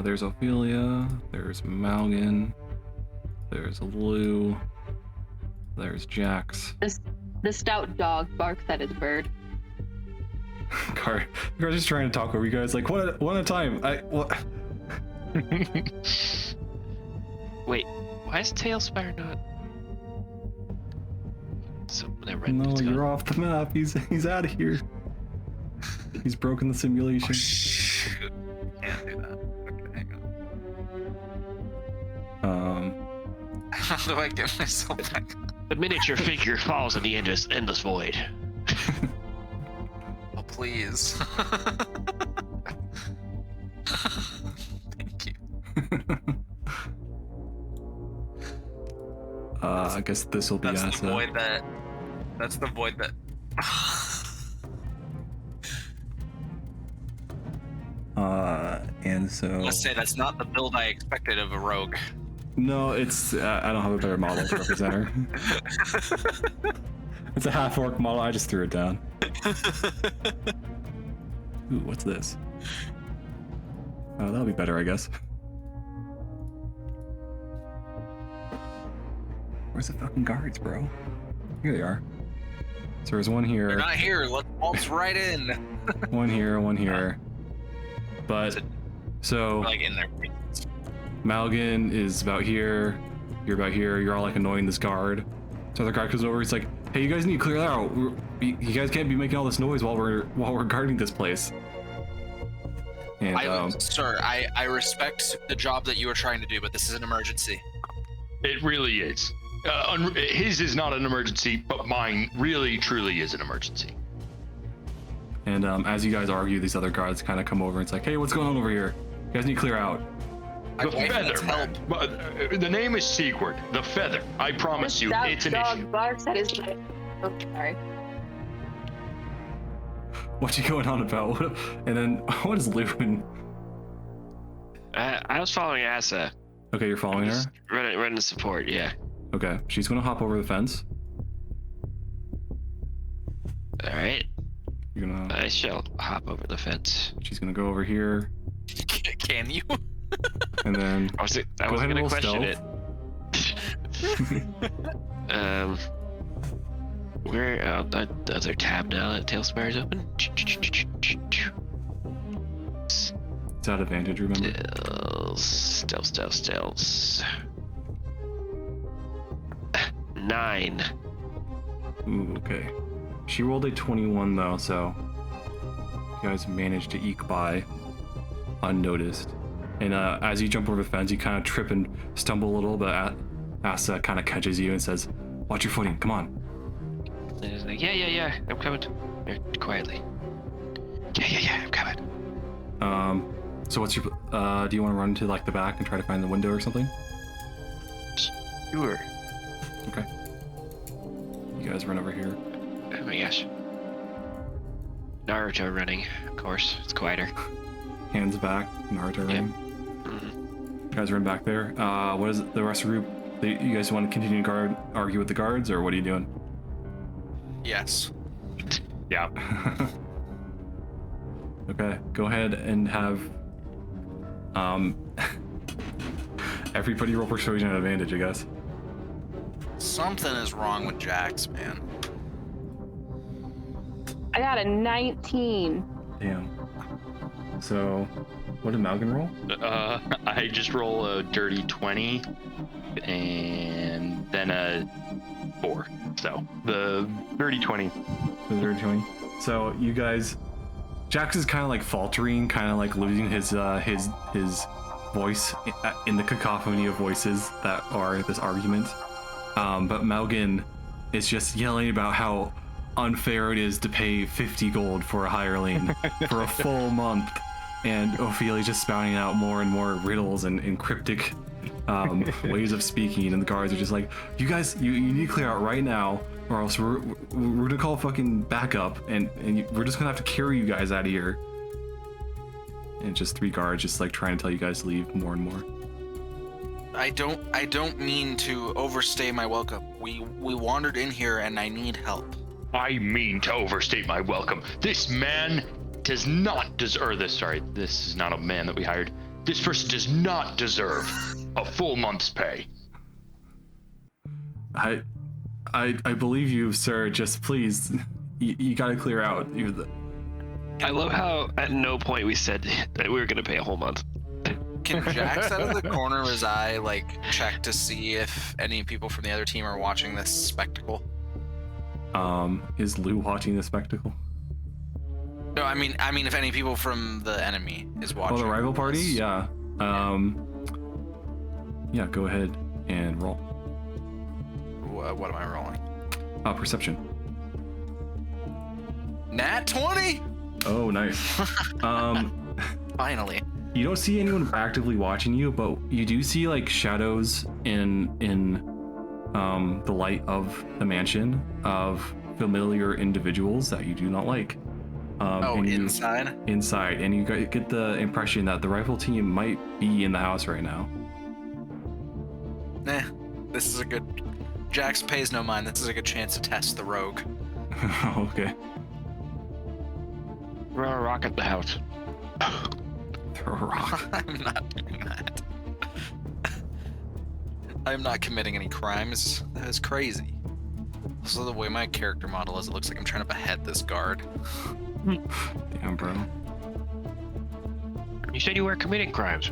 there's Ophelia, there's Malgan, there's Lou, there's Jax. The stout dog barks at his bird. Guard's just trying to talk over you guys, like one at a time. What? Wait, why is Tailspire not? So never mind. No, it's you're gone. off the map. He's out of here. He's broken the simulation. Oh, shoot. Can't do that. Okay, hang on. How do I get myself back? The miniature figure falls in the endless void. Oh, please. Thank you. I guess this will be That's the Asa. void that. That's the void that. And so Let's say that's not the build I expected of a rogue. no, it's I don't have a better model to represent her. It's a half orc model. I just threw it down. Ooh, what's this? Oh, that'll be better, I guess. Where's the fucking guards, bro? Here they are. So there's one They're here, not here. Let's waltz right in. one here. But so Like in there. Malgan is about here. You're about here. You're all like annoying this guard. So the guard comes over. He's like, "Hey, you guys need to clear that out. You guys can't be making all this noise while we're guarding this place." And Sir, I respect the job that you are trying to do, but this is an emergency. It really is. His is not an emergency, but mine really, truly is an emergency. And as you guys argue, these other guards kind of come over and it's like, "Hey, what's going on over here? You guys need to clear out." The feather, man. The name is Sigurd. The feather. I promise you, it's an issue. Barks at his leg. Oh, sorry. What you going on about? And then what is Lewin? I was following Asa. Okay, you're following her? Just running the support, yeah. Okay, she's gonna hop over the fence. All right. You're gonna. I shall hop over the fence. She's gonna go over here, Can you? and then I was Go ahead gonna and roll question stealth. it. Where? Oh, the other tab now that Tailspire is open. It's at advantage, remember? Stealth. 9. Ooh, okay. She rolled a 21 though, so you guys managed to eke by unnoticed. And as you jump over the fence, you kind of trip and stumble a little, but Asa kind of catches you and says, "Watch your footing, come on." And he's like, yeah, I'm coming. Here, quietly. Yeah, I'm coming. So what's your, do you want to run to like the back and try to find the window or something? Sure. Okay. You guys run over here. Oh my gosh. Naruto running, of course. It's quieter. Hands back, Naruto running. Mhm. You guys run back there. What is it, the rest of the group? You guys want to continue to argue with the guards, or what are you doing? Yes. Yeah. Okay, go ahead and have everybody roll persuasion at advantage, I guess. Something is wrong with Jax, man. I got a 19. Damn. So, what did Malgan roll? I just roll a dirty 20 and then a 4. So the dirty 20. The dirty 20. So you guys, Jax is kind of like faltering, kind of like losing his voice in the cacophony of voices that are this argument. But Malgan is just yelling about how unfair it is to pay 50 gold for a hireling for a full month. And Ophelia's just spouting out more and more riddles and cryptic ways of speaking, and the guards are just like, "You guys, you need to clear out right now, or else we're gonna call fucking backup, and we're just gonna have to carry you guys out of here." And just 3 guards just like trying to tell you guys to leave more and more. I don't mean to overstay my welcome. We wandered in here and I need help. I mean to overstate my welcome. This man does not deserve this. Sorry, this is not a man that we hired. This person does not deserve a full month's pay. I believe you, sir. Just please, you gotta clear out. I love how at no point we said that we were going to pay a whole month. Can Jax out of the corner of his eye like check to see if any people from the other team are watching this spectacle? Is Lou watching the spectacle? No, I mean if any people from the enemy is watching. Oh, the rival party? this. Yeah. Yeah, go ahead and roll. What am I rolling? Perception. Nat 20? Oh, nice. Finally. You don't see anyone actively watching you, but you do see like shadows in the light of the mansion of familiar individuals that you do not like. And Inside? Inside, and you get the impression that the rifle team might be in the house right now. This is a good... Jax pays no mind. This is a good chance to test the rogue. Okay. Throw a rock at the house. Throw a rock. I'm not doing that. I'm not committing any crimes. That is crazy. Also, the way my character model is, it looks like I'm trying to behead this guard. Damn, bro. You said you weren't committing crimes.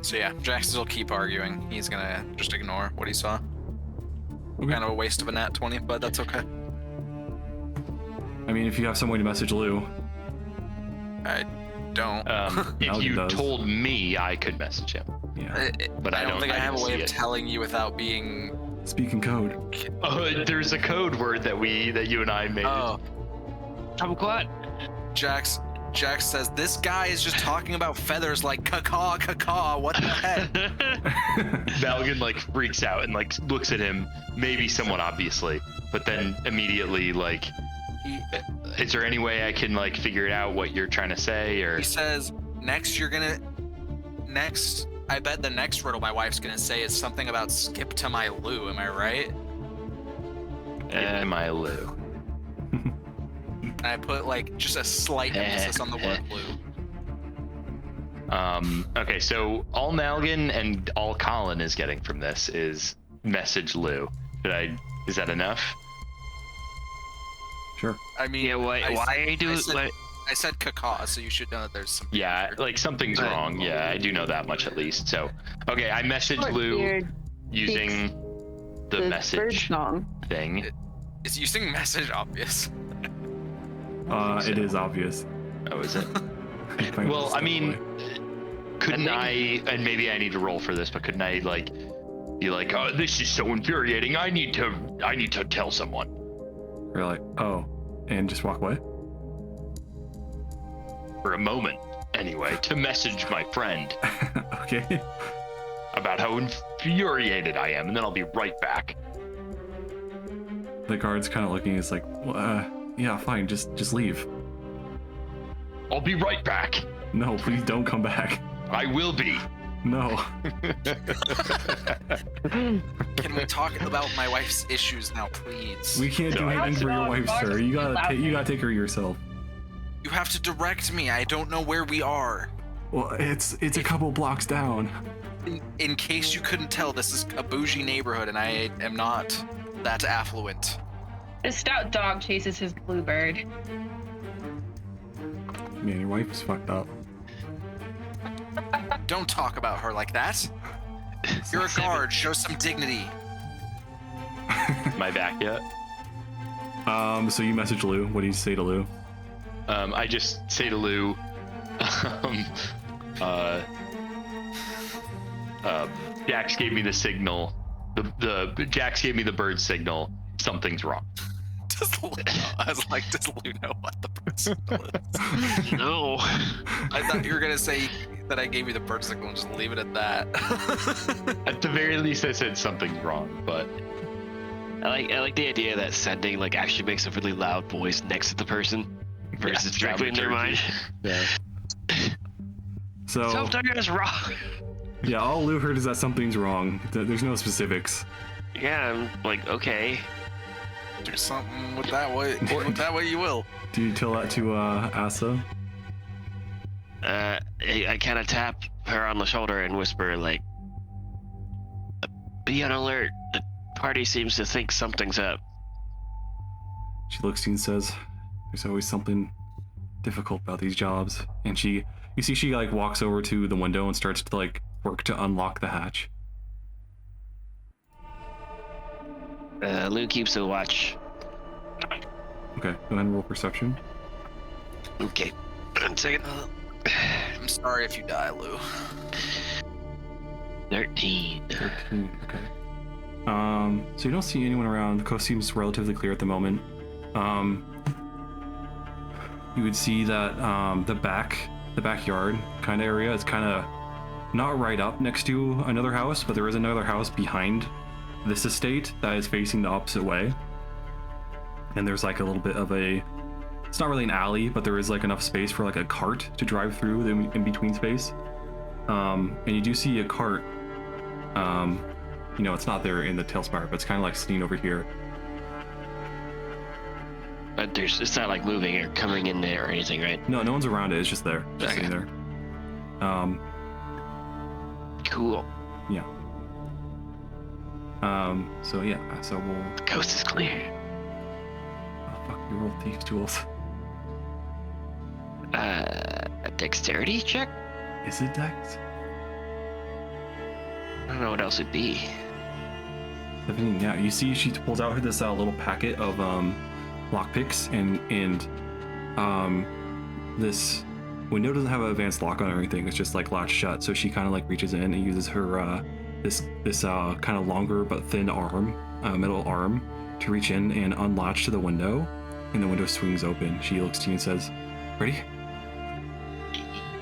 So yeah, Jax will keep arguing. He's gonna just ignore what he saw. Kind of a waste of a nat 20, but that's okay. I mean, if you have some way to message Lou. I don't. If Algie you does. told me, I could message him. Yeah. But I don't think I have a didn't way see of it. telling you without being. Speaking code. There's a code word that you and I made. Oh, I'm glad. Jax says this guy is just talking about feathers like caw. What the heck? Valgan like freaks out and like looks at him, maybe somewhat obviously, but then immediately like, is there any way I can like figure it out what you're trying to say? Or He says next. I bet the next riddle my wife's gonna say is something about skip to my Lou. Am I right? am I Lou? And I put like just a slight emphasis on the word Lou. Okay, so all Malgan and all Colin is getting from this is message Lou. Is that enough? Sure. I mean, Yeah, why are you doing? I said caw, so you should know that there's some. Yeah, like something's wrong. Yeah, I do know that much at least. So, okay, I messaged Lou Short-beard using the bird message song. thing. Is using message obvious? It is obvious. Oh, is it? Well, I mean, couldn't I, and maybe I need to roll for this, but couldn't I like be like, oh, this is so infuriating. I need to tell someone. You're like, oh, and just walk away. For a moment, anyway, to message my friend Okay. about how infuriated I am, and then I'll be right back. The guard's kind of looking. It's like, well, yeah, fine. Just leave. I'll be right back. No, please don't come back. I will be. No. Can we talk about my wife's issues now, please? We can't do anything for your wife, sir. You gotta take care of yourself. You have to direct me. I don't know where we are. Well, it's a couple blocks down. In case you couldn't tell, this is a bougie neighborhood, and I am not that affluent. A stout dog chases his bluebird. Man, your wife is fucked up. Don't talk about her like that. You're a guard. Show some dignity. Am I back yet? So you message Lou. What do you say to Lou? I just say to Lou, Jax gave me the signal. The Jax gave me the bird signal. Something's wrong. Does Lou know what the bird signal is? No. I thought you were gonna say that I gave you the bird signal and just leave it at that. At the very least, I said something's wrong, but I like the idea that sending like actually makes a really loud voice next to the person versus directly in their mind. yeah. So Something is wrong. yeah, all Lou heard is that something's wrong. There's no specifics. Yeah, I'm like, okay. Do something with that way. With that way, you will. Do you tell that to Asa? I kind of tap her on the shoulder and whisper like, "Be on alert. The party seems to think something's up." She looks to you and says, "There's always something difficult about these jobs." And you see she like walks over to the window and starts to like work to unlock the hatch. Lou keeps a watch. Okay, go ahead and roll perception. Okay. 1 second. I'm sorry if you die, Lou. 13. 13, okay. So you don't see anyone around. The coast seems relatively clear at the moment. You would see that the backyard kind of area is kind of not right up next to another house, but there is another house behind this estate that is facing the opposite way. And there's like a little bit of it's not really an alley, but there is like enough space for like a cart to drive through the in-between space. And you do see a cart. It's not there in the Tailspire, but it's kind of like sitting over here. But it's not like moving or coming in there or anything, right? No one's around it. It's just there, just Okay. sitting there. Cool. Yeah. So yeah, so we'll. The coast is clear. Oh, fuck, you roll thieves' tools. A dexterity check? Is it Dex? I don't know what else it'd be. 17. Yeah, you see, she pulls out this little packet of lockpicks, and this window doesn't have an advanced lock on or anything. It's just like latched shut. So she kind of like reaches in and uses her this kind of longer but thin arm, metal arm, to reach in and unlatch to the window, and the window swings open. She looks to you and says, "Ready?"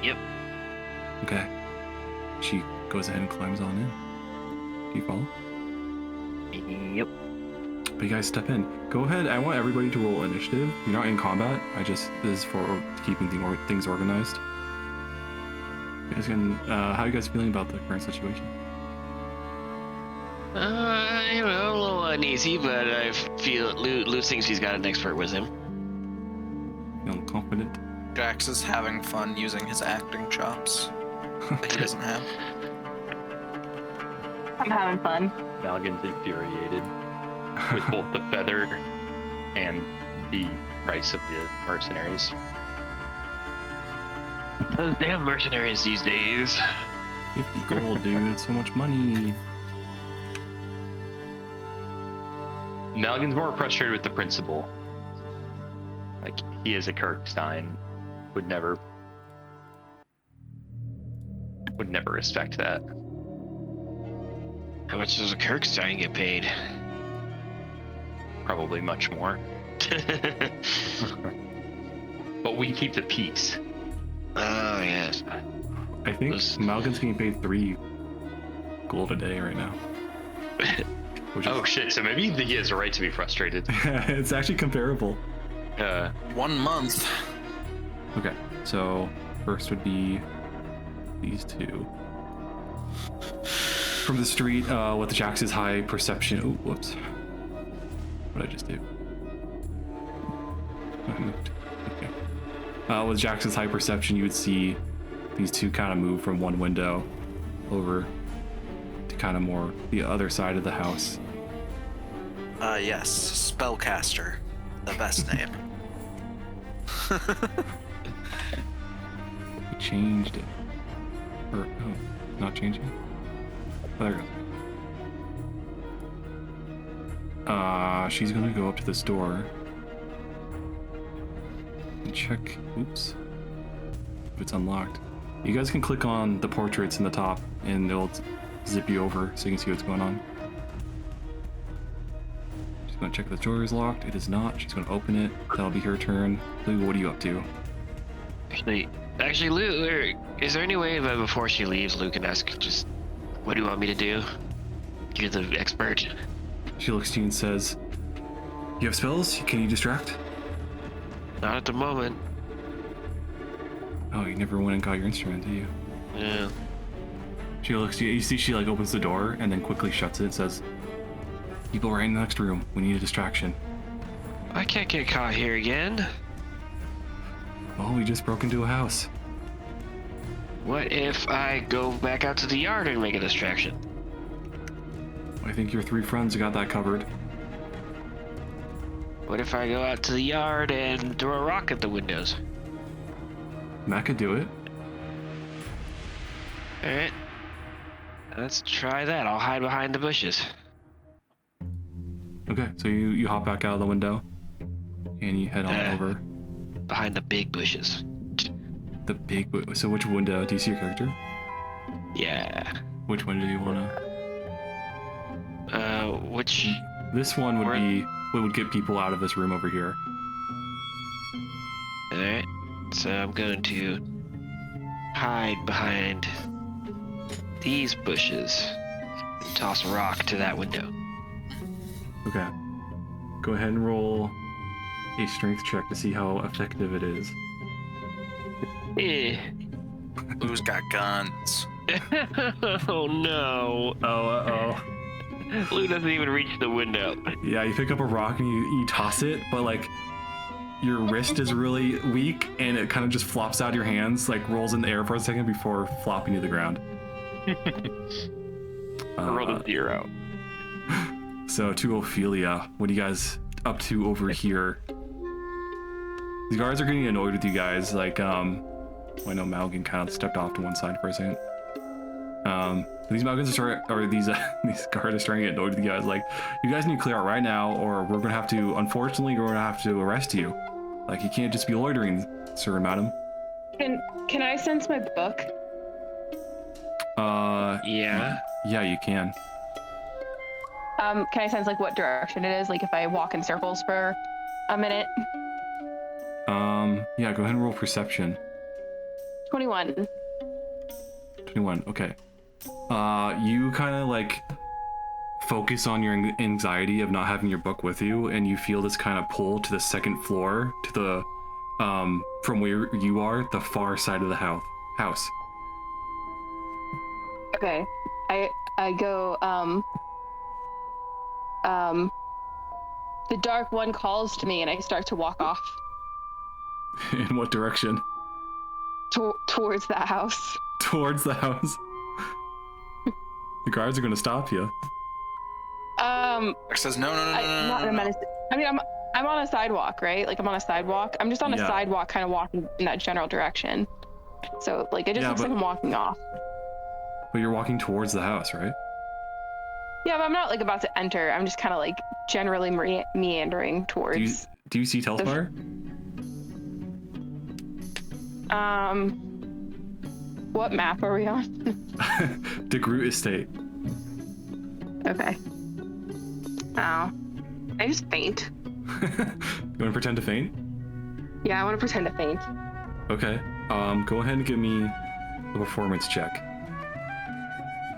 Yep. Okay. She goes ahead and climbs on in. Do you follow? Yep. But you guys step in. Go ahead. I want everybody to roll initiative. You're not in combat. This is for keeping things organized. You guys how are you guys feeling about the current situation? You know, a little uneasy, but I feel Lou thinks he's got an expert with him. Feeling confident? Jax is having fun using his acting chops that he doesn't have. I'm having fun. Malgan's infuriated with both the feather and the price of the mercenaries. Those damn mercenaries these days. 50 gold, dude. So much money. Malgan's more frustrated with the principal. Like, he is a Kirkstein. Would never respect that. How much does a Kirkstein get paid? Probably much more. But we keep the peace. Oh, yes. I think Those- Malgan's getting paid 3 gold a day right now. Which is, Oh shit, so maybe he has a right to be frustrated. it's actually comparable. 1 month. Okay, so first would be these two. From the street, with Jax's high perception. Oh, whoops. What did I just do? I moved. Okay. With Jax's high perception, you would see these two kind of move from one window over to kind of more the other side of the house. Yes, spellcaster, the best name. We changed it. Or, oh, not changing? Oh, there it goes. She's gonna go up to this door and check. Oops. If it's unlocked. You guys can click on the portraits in the top and it'll zip you over so you can see what's going on. She's gonna check if the door is locked. It is not. She's gonna open it. That'll be her turn. Lou, what are you up to? Actually, Lou, is there any way that before she leaves, Lou can ask just, what do you want me to do? You're the expert. She looks to you and says, "You have spells? Can you distract?" Not at the moment. Oh, you never went and got your instrument, did you? Yeah. She looks to you. You see she like opens the door and then quickly shuts it and says, "People right in the next room. We need a distraction." I can't get caught here again. Oh, we just broke into a house. What if I go back out to the yard and make a distraction? I think your 3 friends got that covered. What if I go out to the yard and throw a rock at the windows? Matt could do it. Alright. Let's try that. I'll hide behind the bushes. Okay, so you hop back out of the window and you head on over. Behind the big bushes. The big. So which window? Do you see your character? Yeah. Which window do you wanna? Which... This one would Where- be what would get people out of this room over here. Alright. So I'm going to hide behind these bushes and toss a rock to that window. Okay. Go ahead and roll a strength check to see how effective it is. Eh. Lou's got guns. Oh no. Oh. Lou doesn't even reach the window. Yeah, you pick up a rock and you toss it, but like your wrist is really weak and it kind of just flops out of your hands, like rolls in the air for a second before flopping to the ground. I rolled a 0. So to Ophelia, what are you guys up to over here? The guards are getting annoyed with you guys. Like, I know Malgin kind of stepped off to one side for a second. These Malgins these guards are starting to get annoyed with you guys. Like, you guys need to clear out right now, or we're gonna have to. Unfortunately, we're gonna have to arrest you. Like, you can't just be loitering, sir and madam. Can I sense my book? Yeah. Yeah, you can. Can I sense like what direction it is? Like if I walk in circles for a minute? Yeah, go ahead and roll perception. 21. 21, okay. You kind of like focus on your anxiety of not having your book with you, and you feel this kind of pull to the second floor, to the, from where you are, the far side of the house. Okay. I go, the dark one calls to me and I start to walk off In what direction? towards that house. Towards the house. The guards are gonna stop you. Jax says, no. Not in a menace. I mean, I'm on a sidewalk, right? Like I'm on a sidewalk. I'm just on a Yeah. sidewalk, kind of walking in that general direction. So like it just looks like I'm walking off. But you're walking towards the house, right? Yeah, but I'm not like about to enter. I'm just kind of like generally meandering towards. Do you see Telspar? What map are we on? The Groot Estate. Okay. Oh. I just faint. You wanna pretend to faint? Yeah, I want to pretend to faint. Okay. Go ahead and give me a performance check.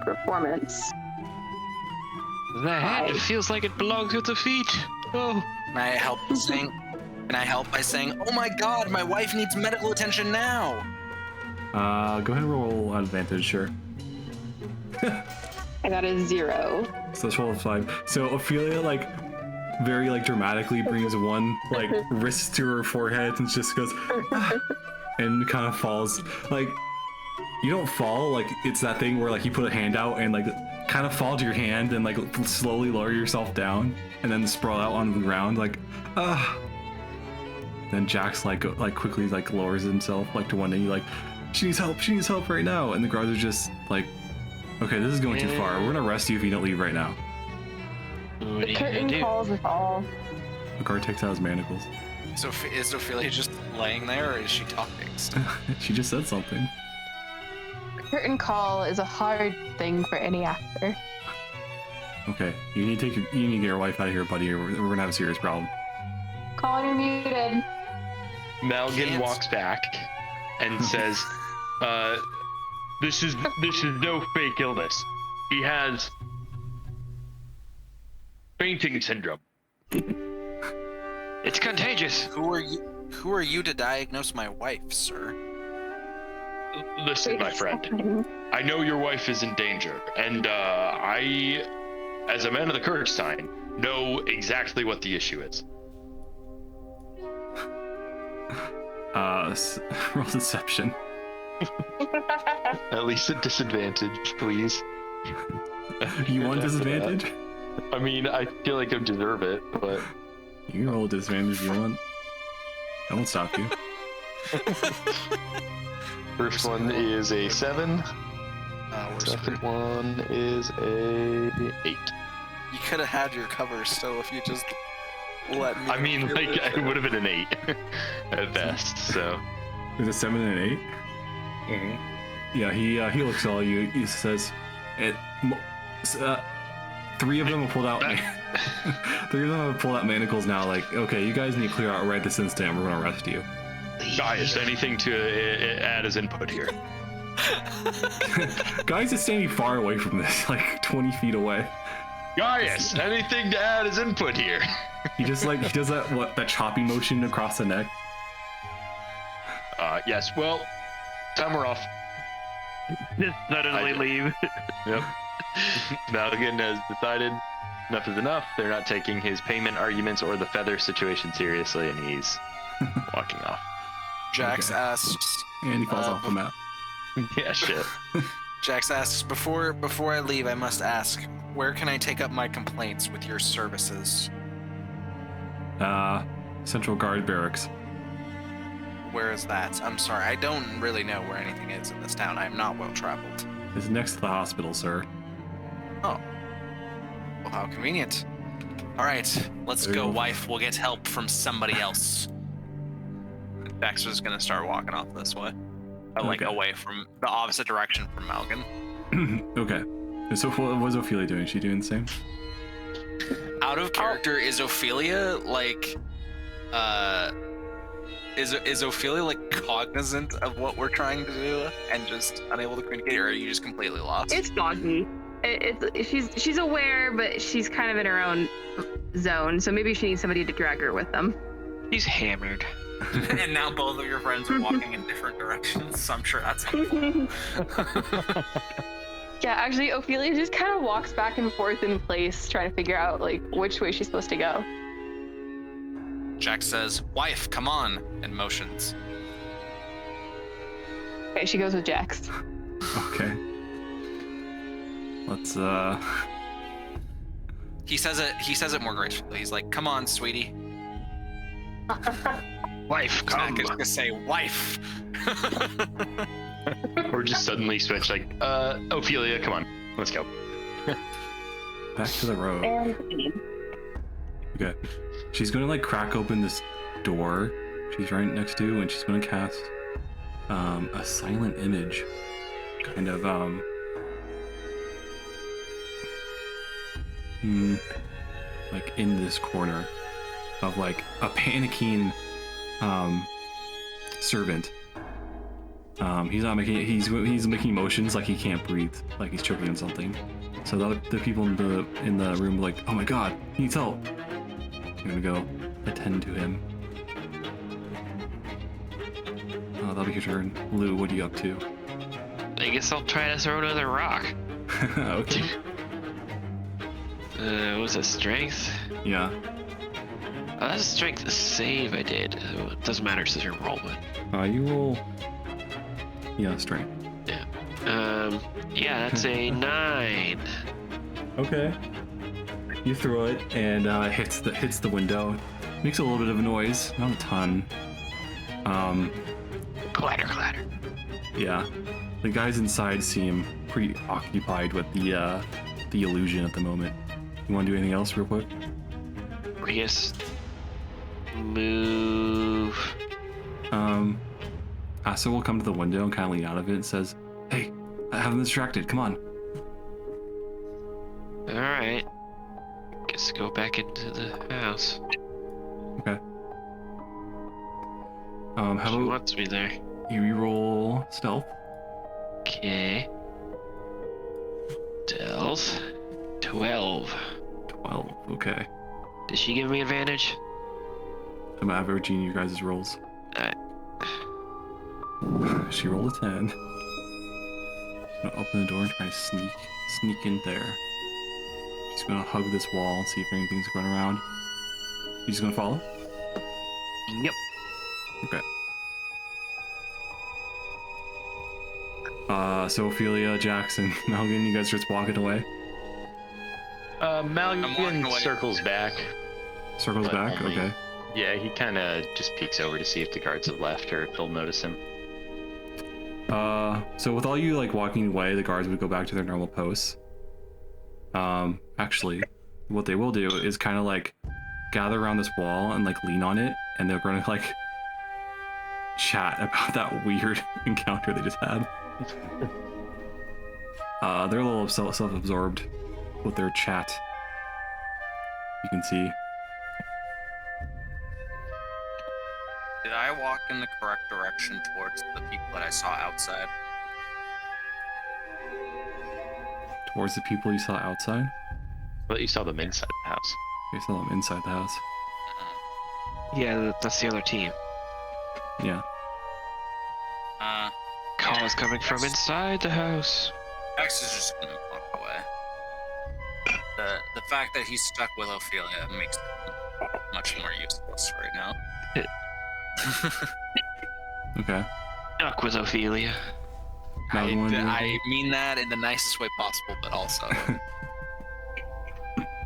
Performance. The head, it feels like it belongs with the feet. Oh. Can I help by saying, oh my god, my wife needs medical attention now? Go ahead and roll on advantage, sure. I got a 0. So let's roll a 5. So Ophelia, like, very, like, dramatically brings one, like, wrist to her forehead and just goes, "Ah," and kind of falls. Like, you don't fall, like, it's that thing where, like, you put a hand out and, like, kind of fall to your hand and, like, slowly lower yourself down and then sprawl out on the ground, like, ah. Then Jax, like quickly, like, lowers himself, like, to one knee, like, she needs help right now. And the guards are just, like, okay, this is going too far. We're gonna arrest you if you don't leave right now. What are The you gonna curtain do? calls us all. The guard takes out his manacles. So is Ophelia just laying there, or is she talking? She just said something. Curtain call is a hard thing for any actor. Okay, you need to get your wife out of here, buddy, or we're gonna have a serious problem. Colin, you're muted. Malgin Can't- walks back and says, this is no fake illness. He has fainting syndrome. It's contagious. Who are you to diagnose my wife, sir? Listen, my friend, I know your wife is in danger, and I, as a man of the Kirkstein, know exactly what the issue is. Roll deception. At least a disadvantage, please. You want disadvantage? I mean, I feel like I deserve it, but You can roll a disadvantage if you want. I won't stop you. first one is a 7. Second one is a 8. You could have had your cover still if you just let me. I mean, like, it would have been an 8 at best. So. There's a 7 and an 8. Yeah, he looks at all you. He says, "3 of them have pulled out. 3 of them have pulled out manacles now. Like, okay, you guys need to clear out right this instant. We're gonna arrest you." Gaius, anything to add as input here? Guys is standing far away from this, like 20 feet away. Gaius, anything to add as input here? He just like he does that chopping motion across the neck. Yes. Well, time we're off. Just suddenly leave. Yep. Malgin has decided enough is enough. They're not taking his payment arguments or the feather situation seriously, and he's walking off. Jax asks, And he falls off the map. Yeah, shit. Jax asks, before I leave, I must ask, where can I take up my complaints with your services? Central Guard Barracks. Where is that? I'm sorry, I don't really know where anything is in this town. I am not well traveled. It's next to the hospital, sir. Oh. Well, how convenient. All right, let's There you go, go. wife. We'll get help from somebody else. Dexter's gonna start walking off this way. Like Okay. away from the opposite direction from Malgan. Okay. So what was Ophelia doing? Is she doing the same? Out of character, is Ophelia like is Ophelia like cognizant of what we're trying to do and just unable to communicate, or are you just completely lost? It's doggy. She's aware, but she's kind of in her own zone. So maybe she needs somebody to drag her with them. He's hammered. And now both of your friends are walking in different directions, so I'm sure that's helpful. Yeah, actually, Ophelia just kind of walks back and forth in place, trying to figure out like which way she's supposed to go. Jack says, "Wife, come on," and motions. Okay, she goes with Jax. Okay. Let's He says it more gracefully. He's like, "Come on, sweetie." Wife, come. Jack is gonna say, "Wife." Or just suddenly switch like, Ophelia, come on, let's go. back to the road. Okay. She's gonna like crack open this door she's right next to, and she's gonna cast a silent image. Kind of like in this corner of like a panicking servant. He's making motions like he can't breathe, like he's choking on something. So the people in the room are like, oh my god, he needs help. I'm gonna go attend to him. That'll be your turn. Lou, what are you up to? I guess I'll try to throw another rock. Okay. What was that, strength? Yeah. That's a strength save I did. It doesn't matter since you're rolling. You roll. Yeah, strength. Yeah, that's a 9. Okay. You throw it, and hits the window. Makes a little bit of a noise, not a ton. Clatter, clatter. Yeah. The guys inside seem pretty occupied with the illusion at the moment. You want to do anything else real quick? I guess move. Asa will come to the window and kind of lean out of it and says, "Hey, I have them distracted. Come on." All right. Guess go back into the house. Okay. How She about wants me there. you reroll stealth? Okay. Stealth. 12. 12. Okay. Did she give me advantage? I'm averaging you guys' rolls. Alright. She rolled a 10. She's gonna open the door and try to sneak in there. She's gonna hug this wall and see if anything's going around. You just gonna follow? Yep. Okay. So Ophelia, Jackson, Malgan, you guys are just walking away. walking Malgan away. circles back. Circles But back. only- Okay. Yeah, he kind of just peeks over to see if the guards have left or if they'll notice him. So with all you like walking away, the guards would go back to their normal posts. Actually, what they will do is kind of like gather around this wall and like lean on it, and they're going to like chat about that weird encounter they just had. They're a little self-absorbed with their chat. You can see. Did I walk in the correct direction towards the people that I saw outside? Towards the people you saw outside. But you saw them inside the house. You saw them inside the house. Yeah, that's the other team. Yeah. Call is coming from inside the house. Max is just gonna walk away. The fact that he's stuck with Ophelia makes it much more useless right now. Okay. Stuck with Ophelia. Malvin, wanna do I anything? mean that in the nicest way possible, but also.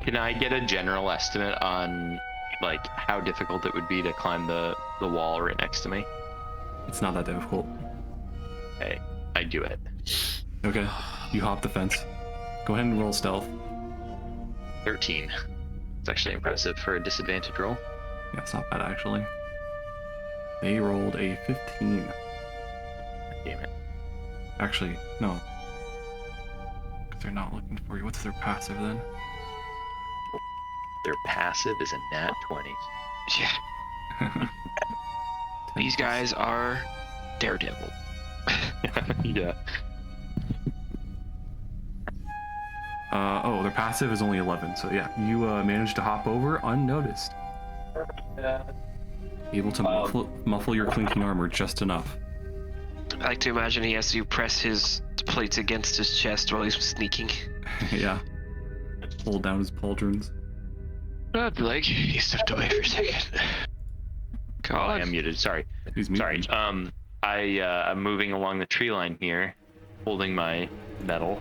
Can I get a general estimate on like how difficult it would be to climb the wall right next to me? It's not that difficult. Hey, I do it. Okay, you hop the fence. Go ahead and roll stealth. 13. It's actually impressive for a disadvantage roll. Yeah, it's not bad actually. They rolled a 15. Damn it. Actually, no. 'Cause they're not looking for you. What's their passive then? Their passive is a nat 20. Yeah, these guys are Daredevil. Yeah. Oh, their passive is only 11. So yeah, you managed to hop over unnoticed. Able to muffle your clinking armor just enough. I like to imagine he has to press his plates against his chest while he's sneaking. Yeah. Hold down his pauldrons. I'd be like, he stepped away for a second. Oh, I am muted. Sorry. He's muted. Sorry. I'm moving along the tree line here, holding my metal.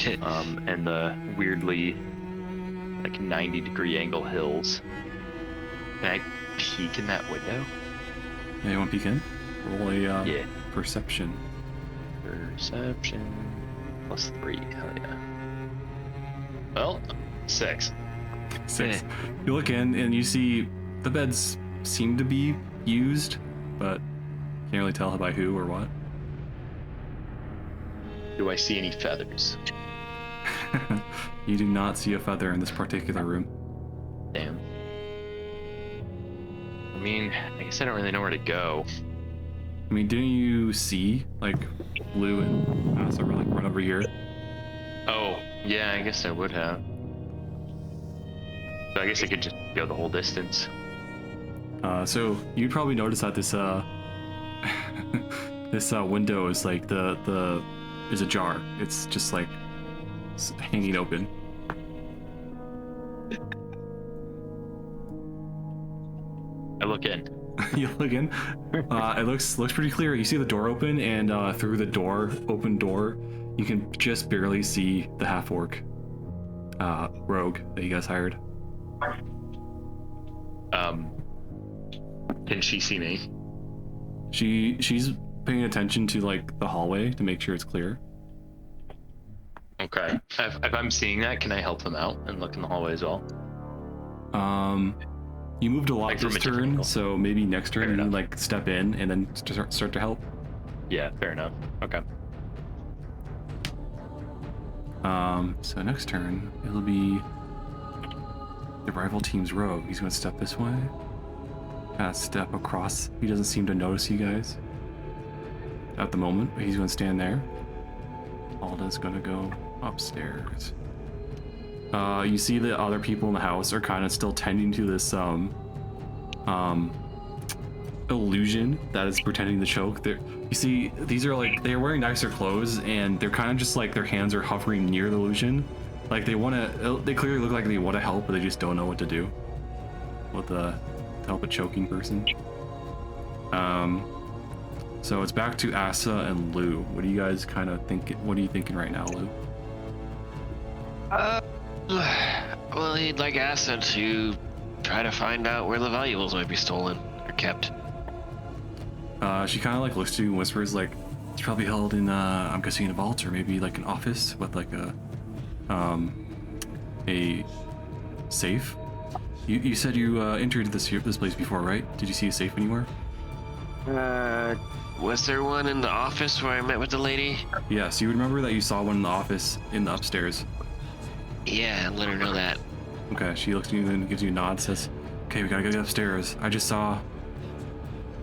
And the weirdly like 90-degree angle hills. Can I peek in that window? Yeah, you want to peek in? Roll a Yeah. perception. Perception +3. Hell yeah. Well, 6. 6. You look in and you see the beds seem to be used, but can't really tell by who or what. Do I see any feathers? You do not see a feather in this particular room. Damn. I mean, I guess I don't really know where to go. I mean, didn't you see like Blue and Asa were like run over here? Oh, yeah, I guess I would have. So I guess I could just go the whole distance. So you'd probably notice that this this window is like the is ajar. It's just like hanging open. I look in. You look in. It looks pretty clear. You see the door open, and through the open door, you can just barely see the half orc rogue that you guys hired. Can she see me? She's paying attention to like the hallway to make sure it's clear. Okay. If I'm seeing that, can I help them out and look in the hallway as well? You moved a lot Like from this a different turn, angle. so maybe next turn Fair you enough. like step in and then start to help. Yeah, fair enough. Okay. So next turn it'll be the rival team's rogue. He's gonna step this way. Kind of step across. He doesn't seem to notice you guys at the moment, but he's gonna stand there. Alda's gonna go upstairs. You see the other people in the house are kind of still tending to this illusion that is pretending to choke. You see, these are like, they're wearing nicer clothes and they're kind of just like their hands are hovering near the illusion. Like they clearly look like they want to help, but they just don't know what to do to help a choking person. So it's back to Asa and Lou. What do you guys kind of think? What are you thinking right now, Lou? Well, he'd like Asa to try to find out where the valuables might be stolen or kept. She kind of like looks to you and whispers like, it's probably held in, I'm guessing in a vault or maybe like an office with like a safe. You said you entered this place before, right? Did you see a safe anywhere? Was there one in the office where I met with the lady? Yes, you would remember that you saw one in the office in the upstairs. Yeah, let her know that. Okay, she looks at you and gives you a nod, says, okay, we gotta go upstairs. I just saw...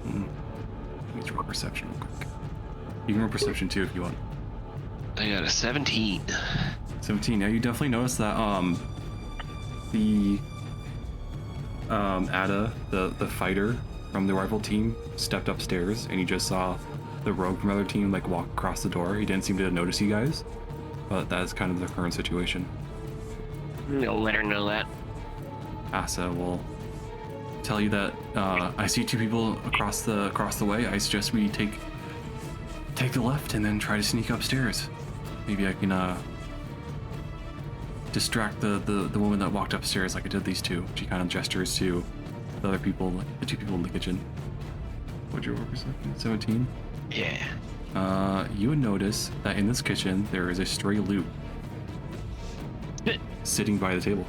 Let me roll perception real quick. You can roll perception too if you want. I got a 17. 17. Now you definitely notice that the Ada, the fighter from the rival team, stepped upstairs, and you just saw the rogue from the other team like walk across the door. He didn't seem to notice you guys, but that is kind of the current situation. I'll let her know that. Asa will tell you that I see two people across the way. I suggest we take take the left and then try to sneak upstairs. Maybe I can distract the woman that walked upstairs like I did these two. She kind of gestures to the other people, the two people in the kitchen. What'd your work perception? 17? Yeah. You would notice that in this kitchen there is a stray loot sitting by the table.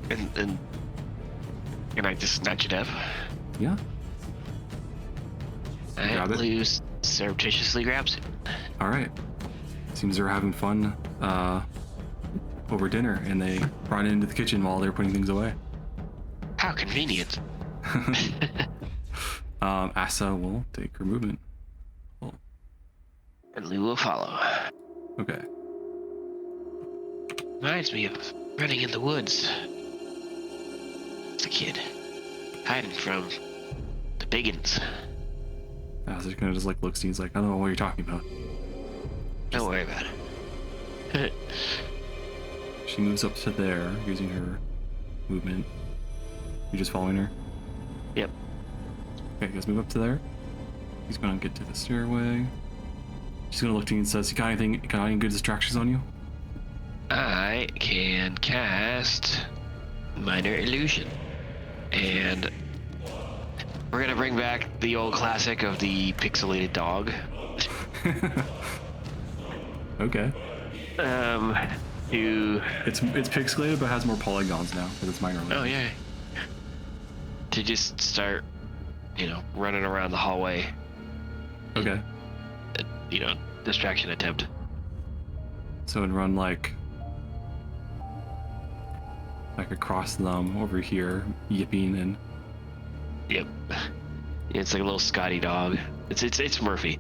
And can I just snatch it up? Yeah. And Luz surreptitiously grabs it. All right. Seems they're having fun over dinner, and they run into the kitchen while they're putting things away. How convenient. Asa will take her movement. Oh. And Lou will follow. Okay. Reminds me of running in the woods. As a kid. Hiding from the biggins. Asa kind of just like looks at you. He's like, I don't know what you're talking about. Don't worry about it. She moves up to there using her movement. You just following her? Yep. Okay, you guys move up to there. He's gonna get to the stairway. She's gonna look to you and says, you got any good distractions on you? I can cast Minor Illusion. And we're gonna bring back the old classic of the pixelated dog. Okay. It's pixelated but has more polygons now because it's minor illusion. Oh yeah. To just start, running around the hallway. Okay. Distraction attempt. So it'd run like across them over here, yipping and. Yep. It's like a little Scotty dog. It's Murphy.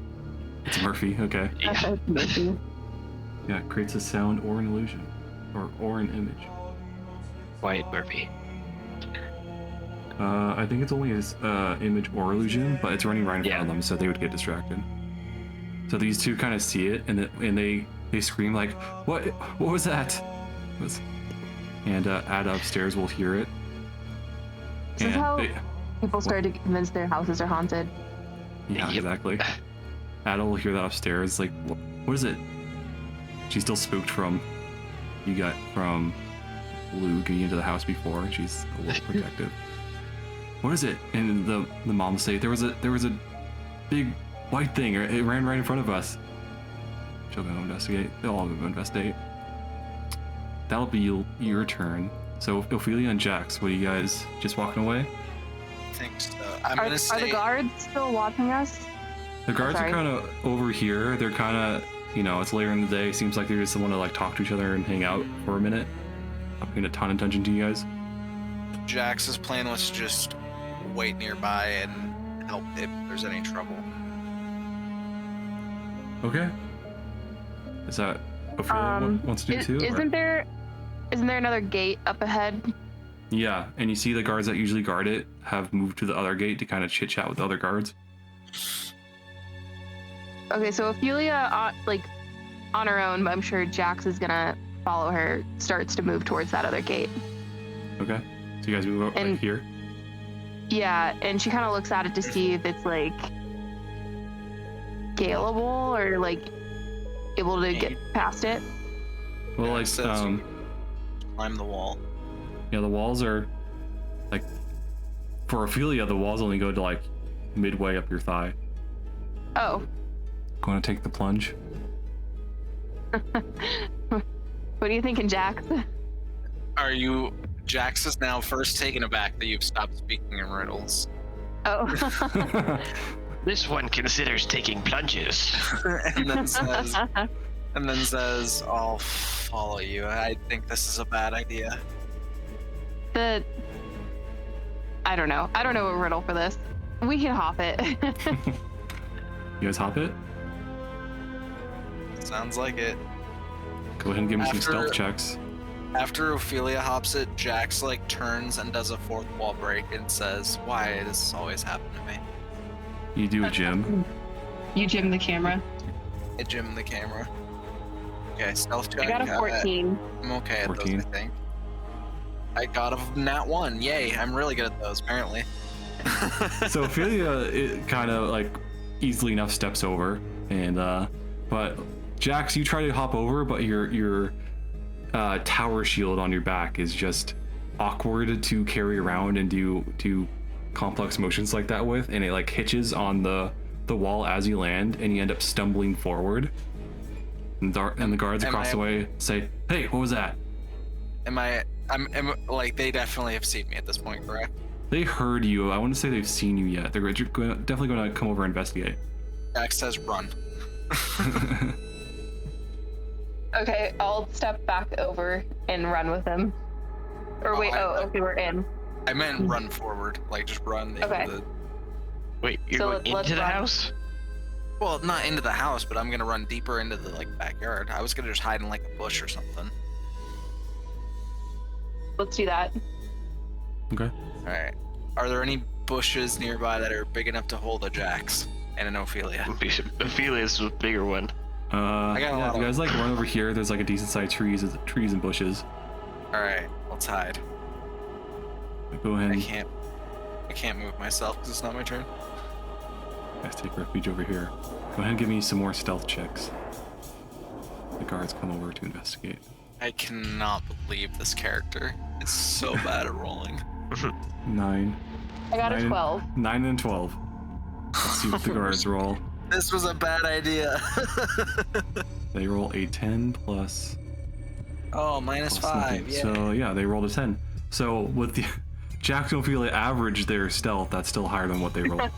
It's Murphy. Okay. Yeah. Murphy. Yeah, it creates a sound or an illusion, or an image. Quiet Murphy. I think it's only his image or illusion, but it's running right in front of Yeah. them, so they would get distracted. So these two kind of see it, and they scream like, "What was that?" And Ada upstairs will hear it. This is how people start to get convinced their houses are haunted. Yeah, Yep. exactly. Ada will hear that upstairs. Like, what is it? She's still spooked from you got from Lou getting into the house before. She's a little protective. What is it? And the mom say there was a big white thing. It ran right in front of us. She'll go investigate. They'll all go investigate. That'll be your turn. So Ophelia and Jax, what are you guys just walking away? I think so. Are the guards still watching us? The guards are Sorry. kind of over here. They're kind of, it's later in the day. Seems like they just want to like talk to each other and hang out for a minute. Not paying a ton of attention to you guys. Jax's plan was to just wait nearby and help if there's any trouble. Okay. Is that Ophelia wants to do too? or- Isn't there another gate up ahead? Yeah, and you see the guards that usually guard it have moved to the other gate to kind of chit chat with the other guards. Okay, so Ophelia, on her own, but I'm sure Jax is gonna follow her, starts to move towards that other gate. Okay. So you guys move up And- like here. Yeah, and she kind of looks at it to see if it's like scalable or like able to get past it. Well, like says climb the wall. yeah, the walls are like for Ophelia, the walls only go to like midway up your thigh. Oh, Going to take the plunge? what are you thinking, Jax? Jax is now first taken aback that you've stopped speaking in riddles. Oh, This one considers taking plunges. and then says, I'll follow you. I think this is a bad idea. I don't know. I don't know a riddle for this. We can hop it. You guys hop it? Sounds like it. Go ahead and give me some After- stealth checks. After Ophelia hops it, Jax turns and does a fourth wall break and says, why does this always happen to me? You do a gym. You Jim the camera. I jim the camera. Okay, stealth check. I got a 14. I'm okay at 14. those, I think. I got a nat 1. Yay, I'm really good at those, apparently. So Ophelia, it kind of like easily enough steps over, and but Jax, you try to hop over, but your tower shield on your back is just awkward to carry around and do complex motions like that with, and it like hitches on the wall as you land, and you end up stumbling forward. And the guards across the way say, "Hey, what was that?" I'm like, they definitely have seen me at this point, correct? They heard you. I wouldn't say they've seen you yet. They're definitely going to come over and investigate. Jax says run. Okay, I'll step back over and run with him. Or wait, okay, we're in. I meant run forward, like just run into Okay. the... Wait, you're So going let's into the run. house? Well, not into the house, but I'm gonna run deeper into the like backyard. I was gonna just hide in like a bush or something. Let's do that. Okay. Alright. Are there any bushes nearby that are big enough to hold a Jax and an Ophelia? Ophelia's the bigger one. got a Yeah, lot if you of- guys like run over here, there's like a decent sized trees and bushes. Alright, let's hide. Go ahead. I can't move myself because it's not my turn. Guys, take refuge over here. Go ahead and give me some more stealth checks. The guards come over to investigate. I cannot believe this character is so bad at rolling. 9. I got a 9 12. 9 and 12. Let's see what the guards roll. This was a bad idea. They roll a 10 plus Oh, minus plus 5. nothing. Yeah. So yeah, they rolled a 10. So with the Jack and Ophelia average their stealth, that's still higher than what they rolled.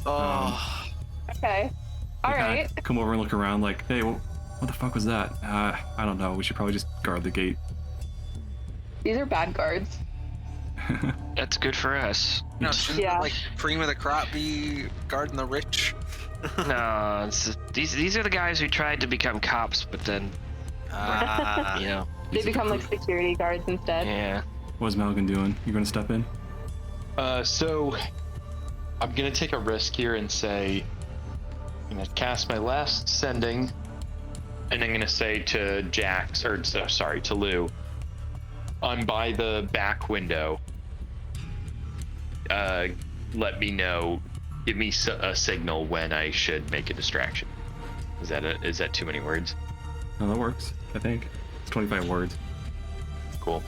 Oh, Okay. They All kinda right. Come over and look around like, hey, what the fuck was that? I don't know. We should probably just guard the gate. These are bad guards. That's good for us. no, shouldn't Yeah. like cream of the crop be guarding the rich? No, these are the guys who tried to become cops, but then, Ah, you know, They become like security guards instead. yeah. What's Malgan doing? You gonna step in? So I'm gonna take a risk here and say I'm gonna cast my last sending, and I'm gonna say to Jax, or sorry, to Lou, I'm by the back window. Let me know. Give me a signal when I should make a distraction. Is that too many words? No, that works. I think it's 25 words. Cool.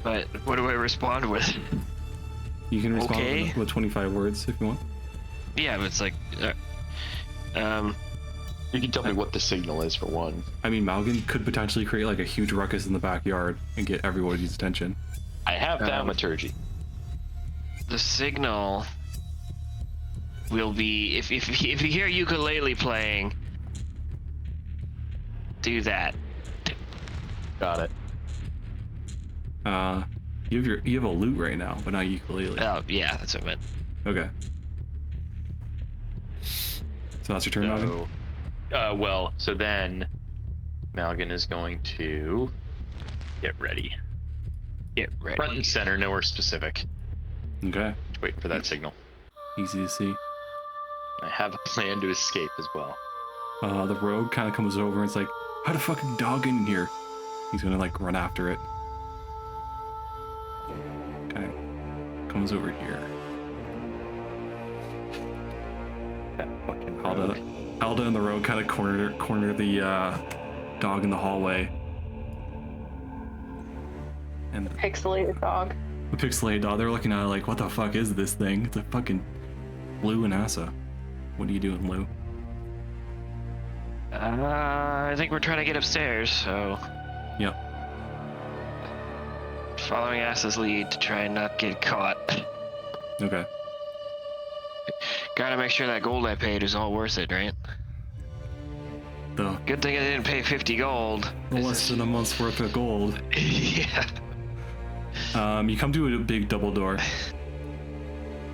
But what do I respond with? You can respond Okay. with 25 words if you want. Yeah, but it's like, You can tell me what the signal is for one. I mean, Malgan could potentially create like a huge ruckus in the backyard and get everybody's attention. I have thaumaturgy. the signal will be if you hear ukulele playing, do that. Got it. You have a lute right now, but not ukulele. Oh yeah, that's what I meant. Okay. So that's your turn, Malgan? So then Malgan is going to get ready. Get ready. Front and center, nowhere specific. Okay. Wait for that signal. Easy to see. I have a plan to escape as well. The rogue kind of comes over and it's like, how'd a fucking dog in here? He's gonna like run after it. Okay. Comes over here. That fucking Alda and the rogue kind of corner the dog in the hallway. And Pixelated dog. the pixelated dog, they're looking at it like, what the fuck is this thing? It's a fucking Lou and Asa. What are you doing, Lou? I think we're trying to get upstairs, so Yep. following Asa's lead to try and not get caught. Okay. Gotta make sure that gold I paid is all worth it, right? The Good thing I didn't pay 50 gold. less than a month's worth of gold. Yeah. You come to a big double door.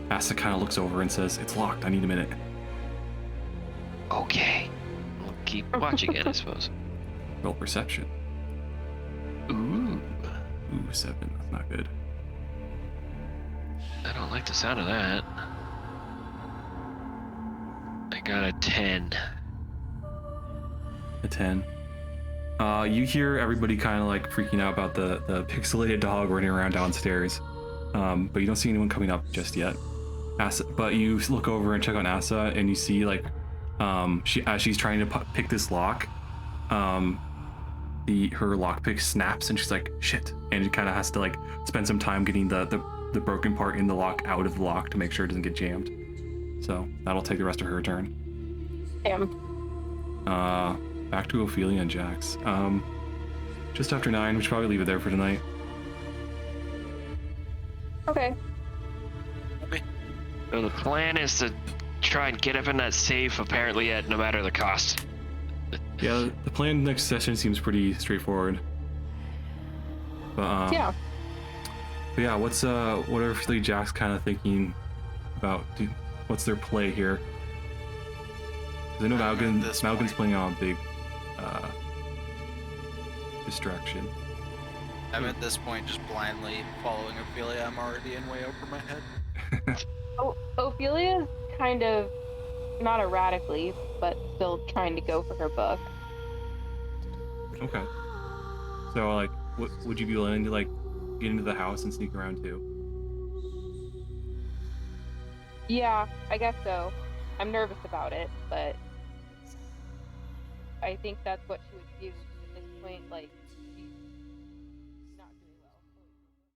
Asa kind of looks over and says, it's locked, I need a minute. Okay. We'll keep watching it, I suppose. Roll perception. Ooh. Ooh, 7, that's not good. I don't like the sound of that. I got a 10. A 10. You hear everybody kind of like freaking out about the pixelated dog running around downstairs. But you don't see anyone coming up just yet. Asa, but you look over and check on Asa, and you see like, as she's trying to pick this lock, her lockpick snaps, and she's like, "Shit!" And it kind of has to like spend some time getting the broken part in the lock out of the lock to make sure it doesn't get jammed. So that'll take the rest of her turn. Damn. Back to Ophelia and Jax. Just after 9, we should probably leave it there for tonight. Okay. So the plan is to try and get up in that safe, apparently at no matter the cost. Yeah, the plan next session seems pretty straightforward. But Yeah. But yeah, what are Ophelia Jax kind of thinking about? What's their play here? Because I know Malgin's playing on a big distraction. I'm at this point just blindly following Ophelia. I'm already in way over my head. Ophelia's kind of not erratically, but still trying to go for her book. Okay. So like, would you be willing to like get into the house and sneak around too? Yeah, I guess so. I'm nervous about it, but I think that's what she would do.